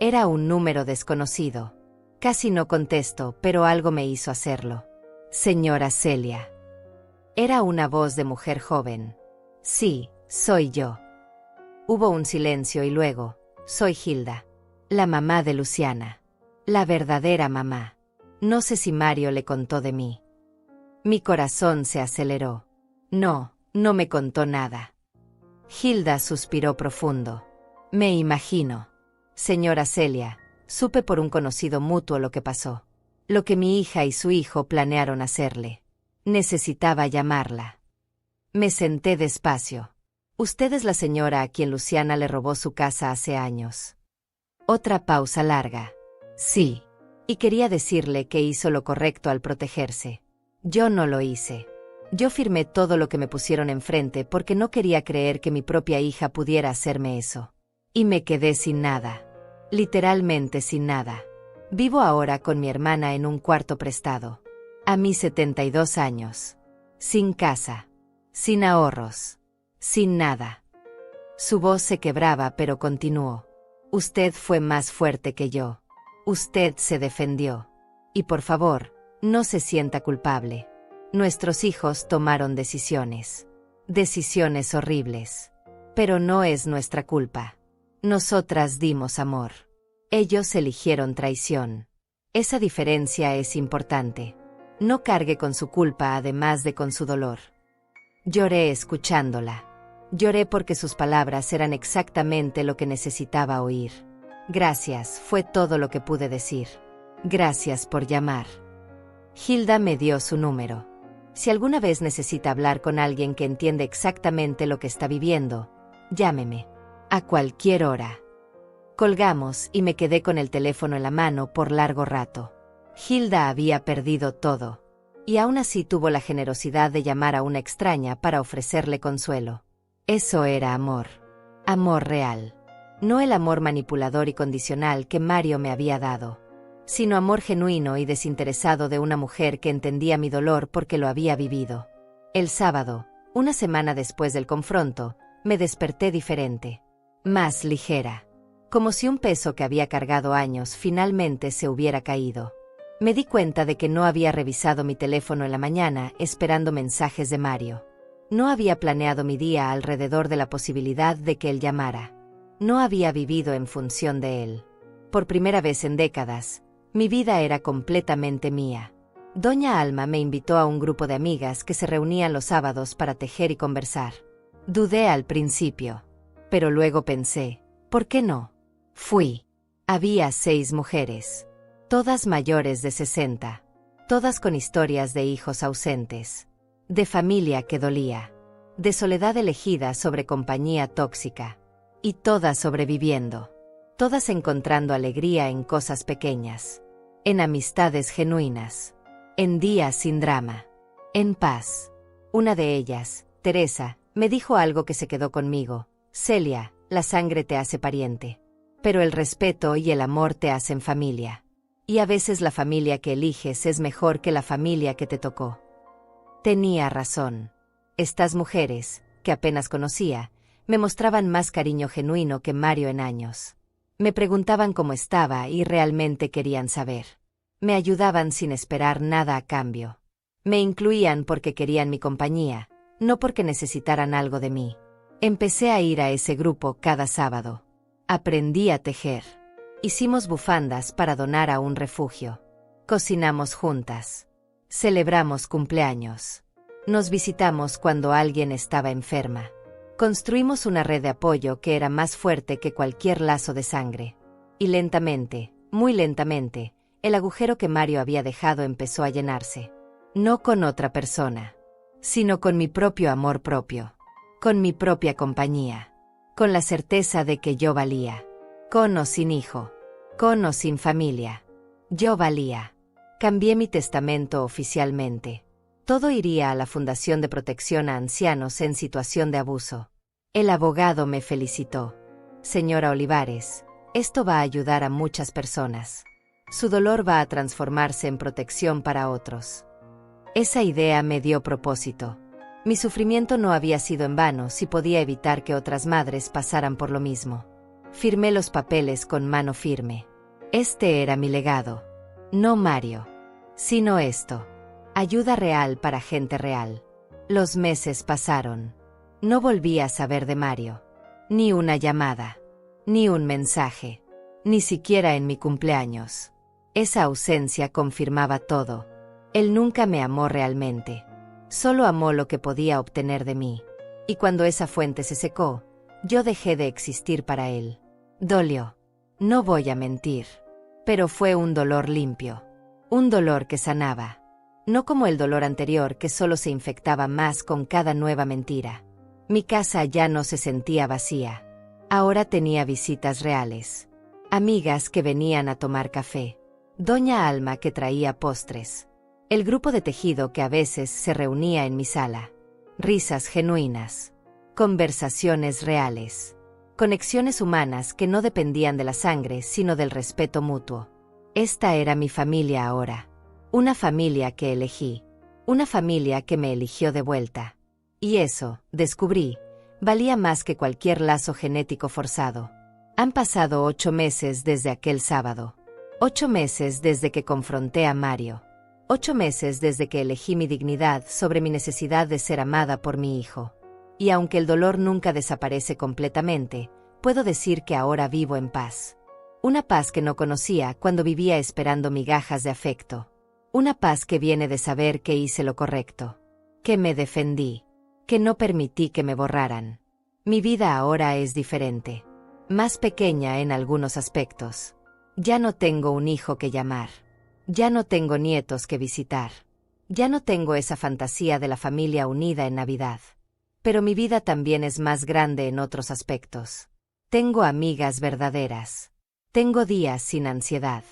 Era un número desconocido. Casi no contesto, pero algo me hizo hacerlo. Señora Celia. Era una voz de mujer joven. Sí, soy yo. Hubo un silencio y luego, soy Hilda. La mamá de Luciana. La verdadera mamá. No sé si Mario le contó de mí. Mi corazón se aceleró. No me contó nada. Hilda suspiró profundo. Me imagino. Señora Celia, supe por un conocido mutuo lo que pasó. Lo que mi hija y su hijo planearon hacerle. Necesitaba llamarla. Me senté despacio. Usted es la señora a quien Luciana le robó su casa hace años. Otra pausa larga. Sí. Y quería decirle que hizo lo correcto al protegerse. Yo no lo hice. Yo firmé todo lo que me pusieron enfrente porque no quería creer que mi propia hija pudiera hacerme eso. Y me quedé sin nada. Literalmente sin nada. Vivo ahora con mi hermana en un cuarto prestado. A mis 72 años. Sin casa. Sin ahorros. Sin nada. Su voz se quebraba pero continuó. Usted fue más fuerte que yo. Usted se defendió. Y por favor, no se sienta culpable. Nuestros hijos tomaron decisiones. Decisiones horribles. Pero no es nuestra culpa. Nosotras dimos amor. Ellos eligieron traición. Esa diferencia es importante. No cargue con su culpa además de con su dolor. Lloré escuchándola. Lloré porque sus palabras eran exactamente lo que necesitaba oír. Gracias, fue todo lo que pude decir. Gracias por llamar. Hilda me dio su número. Si alguna vez necesita hablar con alguien que entiende exactamente lo que está viviendo, llámeme. A cualquier hora. Colgamos y me quedé con el teléfono en la mano por largo rato. Hilda había perdido todo. Y aún así tuvo la generosidad de llamar a una extraña para ofrecerle consuelo. Eso era amor. Amor real. No el amor manipulador y condicional que Mario me había dado, sino amor genuino y desinteresado de una mujer que entendía mi dolor porque lo había vivido. El sábado, una semana después del confronto, me desperté diferente. Más ligera. Como si un peso que había cargado años finalmente se hubiera caído. Me di cuenta de que no había revisado mi teléfono en la mañana esperando mensajes de Mario. No había planeado mi día alrededor de la posibilidad de que él llamara. No había vivido en función de él. Por primera vez en décadas, mi vida era completamente mía. Doña Alma me invitó a un grupo de amigas que se reunían los sábados para tejer y conversar. Dudé al principio, pero luego pensé, ¿por qué no? Fui. Había 6 mujeres, todas mayores de 60, todas con historias de hijos ausentes, de familia que dolía, de soledad elegida sobre compañía tóxica, y todas sobreviviendo, todas encontrando alegría en cosas pequeñas. en amistades genuinas, en días sin drama, en paz. Una de ellas, Teresa, me dijo algo que se quedó conmigo. Celia, la sangre te hace pariente, pero el respeto y el amor te hacen familia. Y a veces la familia que eliges es mejor que la familia que te tocó. Tenía razón. Estas mujeres, que apenas conocía, me mostraban más cariño genuino que Mario en años. Me preguntaban cómo estaba y realmente querían saber. Me ayudaban sin esperar nada a cambio. Me incluían porque querían mi compañía, no porque necesitaran algo de mí. Empecé a ir a ese grupo cada sábado. Aprendí a tejer. Hicimos bufandas para donar a un refugio. Cocinamos juntas. Celebramos cumpleaños. Nos visitamos cuando alguien estaba enferma. Construimos una red de apoyo que era más fuerte que cualquier lazo de sangre. Y lentamente, muy lentamente, el agujero que Mario había dejado empezó a llenarse. No con otra persona, sino con mi propio amor propio. Con mi propia compañía. Con la certeza de que yo valía. Con o sin hijo. Con o sin familia. Yo valía. Cambié mi testamento oficialmente. Todo iría a la Fundación de Protección a Ancianos en Situación de Abuso. El abogado me felicitó. Señora Olivares, esto va a ayudar a muchas personas. Su dolor va a transformarse en protección para otros. Esa idea me dio propósito. Mi sufrimiento no había sido en vano si podía evitar que otras madres pasaran por lo mismo. Firmé los papeles con mano firme. Este era mi legado. No Mario. Sino esto. Ayuda real para gente real. Los meses pasaron. No volví a saber de Mario. Ni una llamada. Ni un mensaje. Ni siquiera en mi cumpleaños. Esa ausencia confirmaba todo. Él nunca me amó realmente. Solo amó lo que podía obtener de mí. Y cuando esa fuente se secó, yo dejé de existir para él. Dolió. No voy a mentir. Pero fue un dolor limpio. Un dolor que sanaba. No como el dolor anterior que solo se infectaba más con cada nueva mentira. Mi casa ya no se sentía vacía. Ahora tenía visitas reales. Amigas que venían a tomar café. Doña Alma que traía postres. El grupo de tejido que a veces se reunía en mi sala. Risas genuinas. Conversaciones reales. Conexiones humanas que no dependían de la sangre sino del respeto mutuo. Esta era mi familia ahora. Una familia que elegí. Una familia que me eligió de vuelta. Y eso, descubrí, valía más que cualquier lazo genético forzado. Han pasado 8 meses desde aquel sábado. 8 meses desde que confronté a Mario. 8 meses desde que elegí mi dignidad sobre mi necesidad de ser amada por mi hijo. Y aunque el dolor nunca desaparece completamente, puedo decir que ahora vivo en paz. Una paz que no conocía cuando vivía esperando migajas de afecto. Una paz que viene de saber que hice lo correcto. Que me defendí. Que no permití que me borraran. Mi vida ahora es diferente. Más pequeña en algunos aspectos. Ya no tengo un hijo que llamar. Ya no tengo nietos que visitar. Ya no tengo esa fantasía de la familia unida en Navidad. Pero mi vida también es más grande en otros aspectos. Tengo amigas verdaderas. Tengo días sin ansiedad.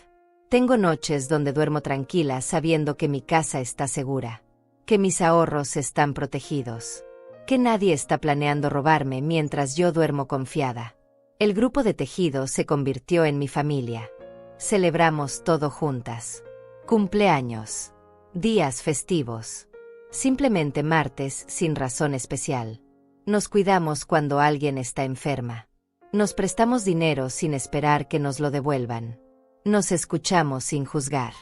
Tengo noches donde duermo tranquila sabiendo que mi casa está segura. Que mis ahorros están protegidos. Que nadie está planeando robarme mientras yo duermo confiada. El grupo de tejido se convirtió en mi familia. Celebramos todo juntas. Cumpleaños. Días festivos. Simplemente martes sin razón especial. Nos cuidamos cuando alguien está enferma. Nos prestamos dinero sin esperar que nos lo devuelvan. Nos escuchamos sin juzgar.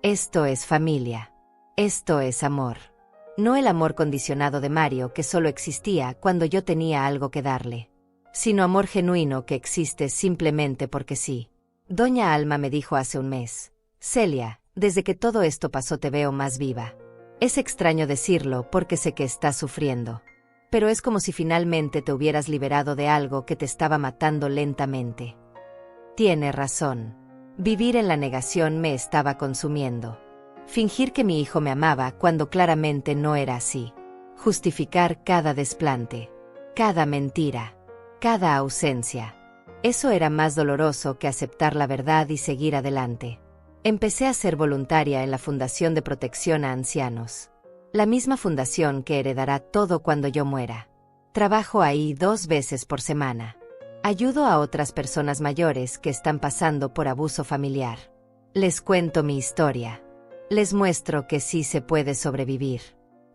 Esto es familia. Esto es amor. No el amor condicionado de Mario que solo existía cuando yo tenía algo que darle. Sino amor genuino que existe simplemente porque sí. Doña Alma me dijo hace un mes: Celia, desde que todo esto pasó te veo más viva. Es extraño decirlo porque sé que estás sufriendo. Pero es como si finalmente te hubieras liberado de algo que te estaba matando lentamente. Tiene razón. Vivir en la negación me estaba consumiendo. Fingir que mi hijo me amaba cuando claramente no era así. Justificar cada desplante. Cada mentira. Cada ausencia. Eso era más doloroso que aceptar la verdad y seguir adelante. Empecé a ser voluntaria en la Fundación de Protección a Ancianos. La misma fundación que heredará todo cuando yo muera. Trabajo ahí 2 veces por semana. Ayudo a otras personas mayores que están pasando por abuso familiar. Les cuento mi historia. Les muestro que sí se puede sobrevivir,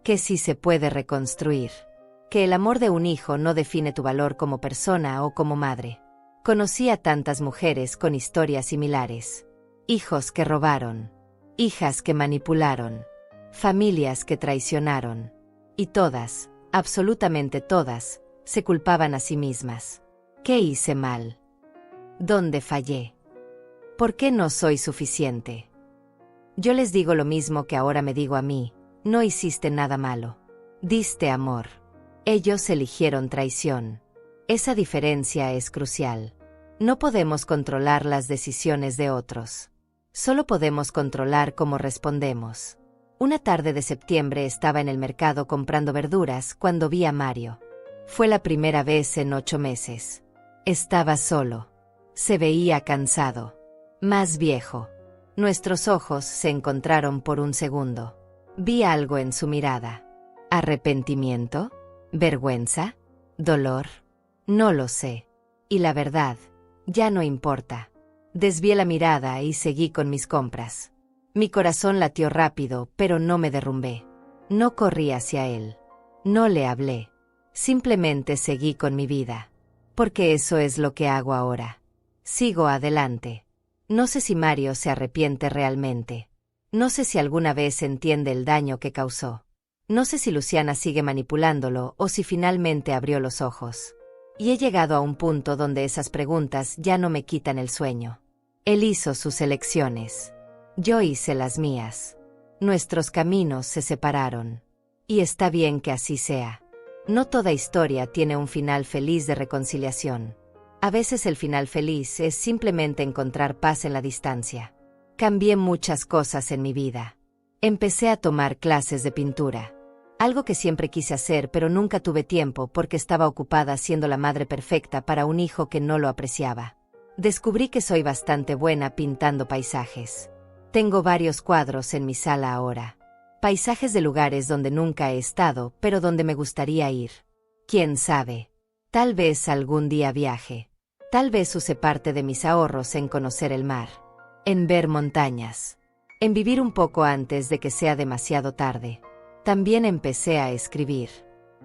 que sí se puede reconstruir, que el amor de un hijo no define tu valor como persona o como madre. Conocí a tantas mujeres con historias similares. Hijos que robaron, hijas que manipularon, familias que traicionaron. Y todas, absolutamente todas, se culpaban a sí mismas. ¿Qué hice mal? ¿Dónde fallé? ¿Por qué no soy suficiente? Yo les digo lo mismo que ahora me digo a mí: no hiciste nada malo. Diste amor. Ellos eligieron traición. Esa diferencia es crucial. No podemos controlar las decisiones de otros. Solo podemos controlar cómo respondemos. Una tarde de septiembre estaba en el mercado comprando verduras cuando vi a Mario. Fue la primera vez en 8 meses. Estaba solo. Se veía cansado. Más viejo. Nuestros ojos se encontraron por un segundo. Vi algo en su mirada. ¿Arrepentimiento? ¿Vergüenza? ¿Dolor? No lo sé. Y la verdad, ya no importa. Desvié la mirada y seguí con mis compras. Mi corazón latió rápido, pero no me derrumbé. No corrí hacia él. No le hablé. Simplemente seguí con mi vida. Porque eso es lo que hago ahora. Sigo adelante. No sé si Mario se arrepiente realmente. No sé si alguna vez entiende el daño que causó. No sé si Luciana sigue manipulándolo o si finalmente abrió los ojos. Y he llegado a un punto donde esas preguntas ya no me quitan el sueño. Él hizo sus elecciones. Yo hice las mías. Nuestros caminos se separaron. Y está bien que así sea. No toda historia tiene un final feliz de reconciliación. A veces el final feliz es simplemente encontrar paz en la distancia. Cambié muchas cosas en mi vida. Empecé a tomar clases de pintura. Algo que siempre quise hacer pero nunca tuve tiempo porque estaba ocupada siendo la madre perfecta para un hijo que no lo apreciaba. Descubrí que soy bastante buena pintando paisajes. Tengo varios cuadros en mi sala ahora. Paisajes de lugares donde nunca he estado, pero donde me gustaría ir. ¿Quién sabe? Tal vez algún día viaje. Tal vez use parte de mis ahorros en conocer el mar. En ver montañas. En vivir un poco antes de que sea demasiado tarde. También empecé a escribir.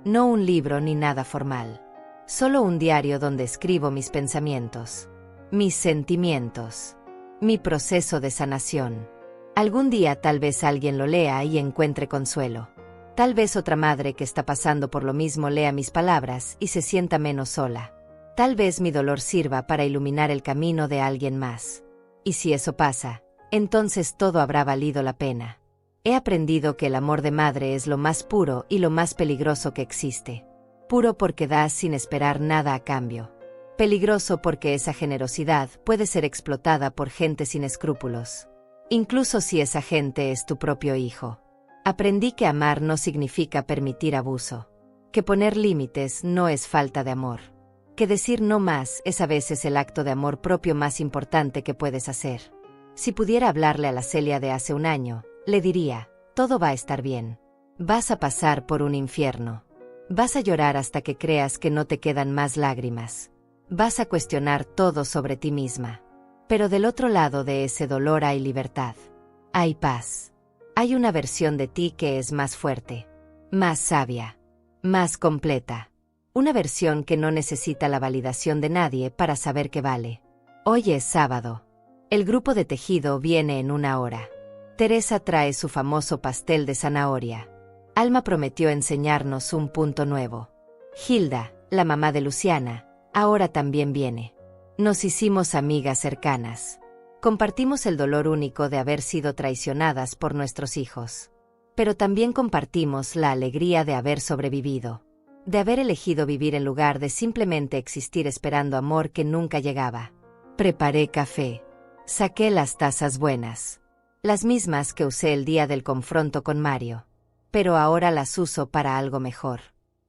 No un libro ni nada formal. Solo un diario donde escribo mis pensamientos. Mis sentimientos. Mi proceso de sanación. Algún día tal vez alguien lo lea y encuentre consuelo. Tal vez otra madre que está pasando por lo mismo lea mis palabras y se sienta menos sola. Tal vez mi dolor sirva para iluminar el camino de alguien más. Y si eso pasa, entonces todo habrá valido la pena. He aprendido que el amor de madre es lo más puro y lo más peligroso que existe. Puro porque das sin esperar nada a cambio. Peligroso porque esa generosidad puede ser explotada por gente sin escrúpulos. Incluso si esa gente es tu propio hijo. Aprendí que amar no significa permitir abuso. Que poner límites no es falta de amor. Que decir no más es a veces el acto de amor propio más importante que puedes hacer. Si pudiera hablarle a la Celia de hace un año, le diría: todo va a estar bien. Vas a pasar por un infierno. Vas a llorar hasta que creas que no te quedan más lágrimas. Vas a cuestionar todo sobre ti misma. Pero del otro lado de ese dolor hay libertad. Hay paz. Hay una versión de ti que es más fuerte, más sabia, más completa. Una versión que no necesita la validación de nadie para saber que vale. Hoy es sábado. El grupo de tejido viene en 1 hora. Teresa trae su famoso pastel de zanahoria. Alma prometió enseñarnos un punto nuevo. Hilda, la mamá de Luciana, ahora también viene. Nos hicimos amigas cercanas. Compartimos el dolor único de haber sido traicionadas por nuestros hijos. Pero también compartimos la alegría de haber sobrevivido. De haber elegido vivir en lugar de simplemente existir esperando amor que nunca llegaba. Preparé café. Saqué las tazas buenas. Las mismas que usé el día del confronto con Mario. Pero ahora las uso para algo mejor.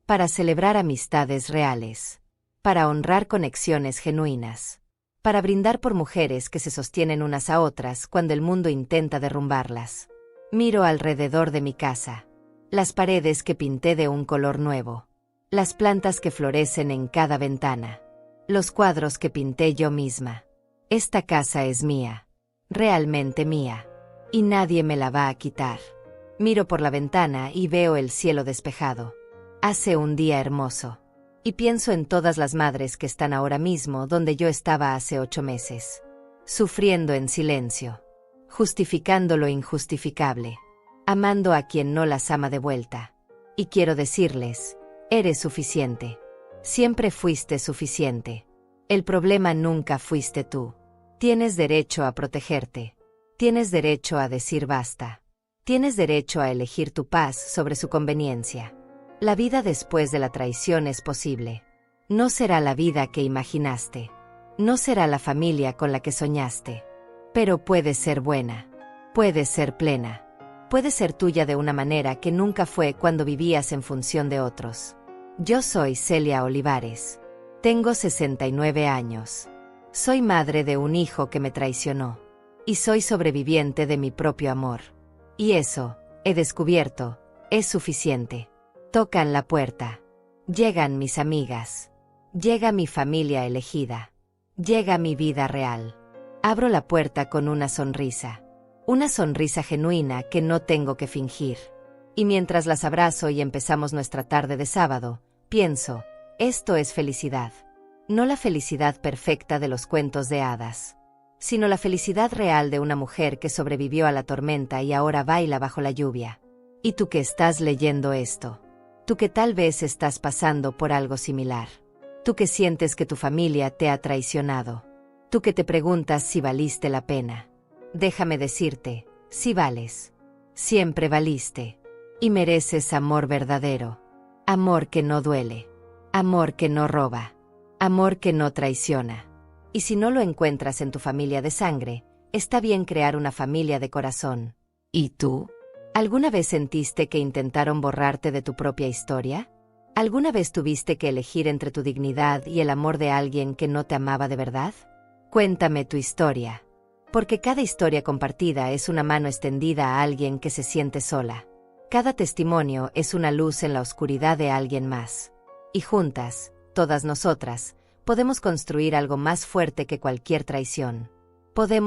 Para celebrar amistades reales. Para honrar conexiones genuinas. para brindar por mujeres que se sostienen unas a otras cuando el mundo intenta derrumbarlas. Miro alrededor de mi casa. Las paredes que pinté de un color nuevo. Las plantas que florecen en cada ventana. Los cuadros que pinté yo misma. Esta casa es mía. Realmente mía. Y nadie me la va a quitar. Miro por la ventana y veo el cielo despejado. Hace un día hermoso. Y pienso en todas las madres que están ahora mismo donde yo estaba hace 8 meses. Sufriendo en silencio. Justificando lo injustificable. Amando a quien no las ama de vuelta. Y quiero decirles, eres suficiente. Siempre fuiste suficiente. El problema nunca fuiste tú. Tienes derecho a protegerte. Tienes derecho a decir basta. Tienes derecho a elegir tu paz sobre su conveniencia. La vida después de la traición es posible. No será la vida que imaginaste. No será la familia con la que soñaste. Pero puede ser buena. Puede ser plena. Puede ser tuya de una manera que nunca fue cuando vivías en función de otros. Yo soy Celia Olivares. Tengo 69 años. Soy madre de un hijo que me traicionó. Y soy sobreviviente de mi propio amor. Y eso, he descubierto, es suficiente. Tocan la puerta. Llegan mis amigas. Llega mi familia elegida. Llega mi vida real. Abro la puerta con una sonrisa. Una sonrisa genuina que no tengo que fingir. Y mientras las abrazo y empezamos nuestra tarde de sábado, pienso, esto es felicidad. No la felicidad perfecta de los cuentos de hadas, sino la felicidad real de una mujer que sobrevivió a la tormenta y ahora baila bajo la lluvia. Y tú que estás leyendo esto. Tú que tal vez estás pasando por algo similar. Tú que sientes que tu familia te ha traicionado. Tú que te preguntas si valiste la pena. Déjame decirte, si vales. Siempre valiste. Y mereces amor verdadero. Amor que no duele. Amor que no roba. Amor que no traiciona. Y si no lo encuentras en tu familia de sangre, está bien crear una familia de corazón. ¿Y tú? ¿Alguna vez sentiste que intentaron borrarte de tu propia historia? ¿Alguna vez tuviste que elegir entre tu dignidad y el amor de alguien que no te amaba de verdad? Cuéntame tu historia. Porque cada historia compartida es una mano extendida a alguien que se siente sola. Cada testimonio es una luz en la oscuridad de alguien más. Y juntas, todas nosotras, podemos construir algo más fuerte que cualquier traición. Podemos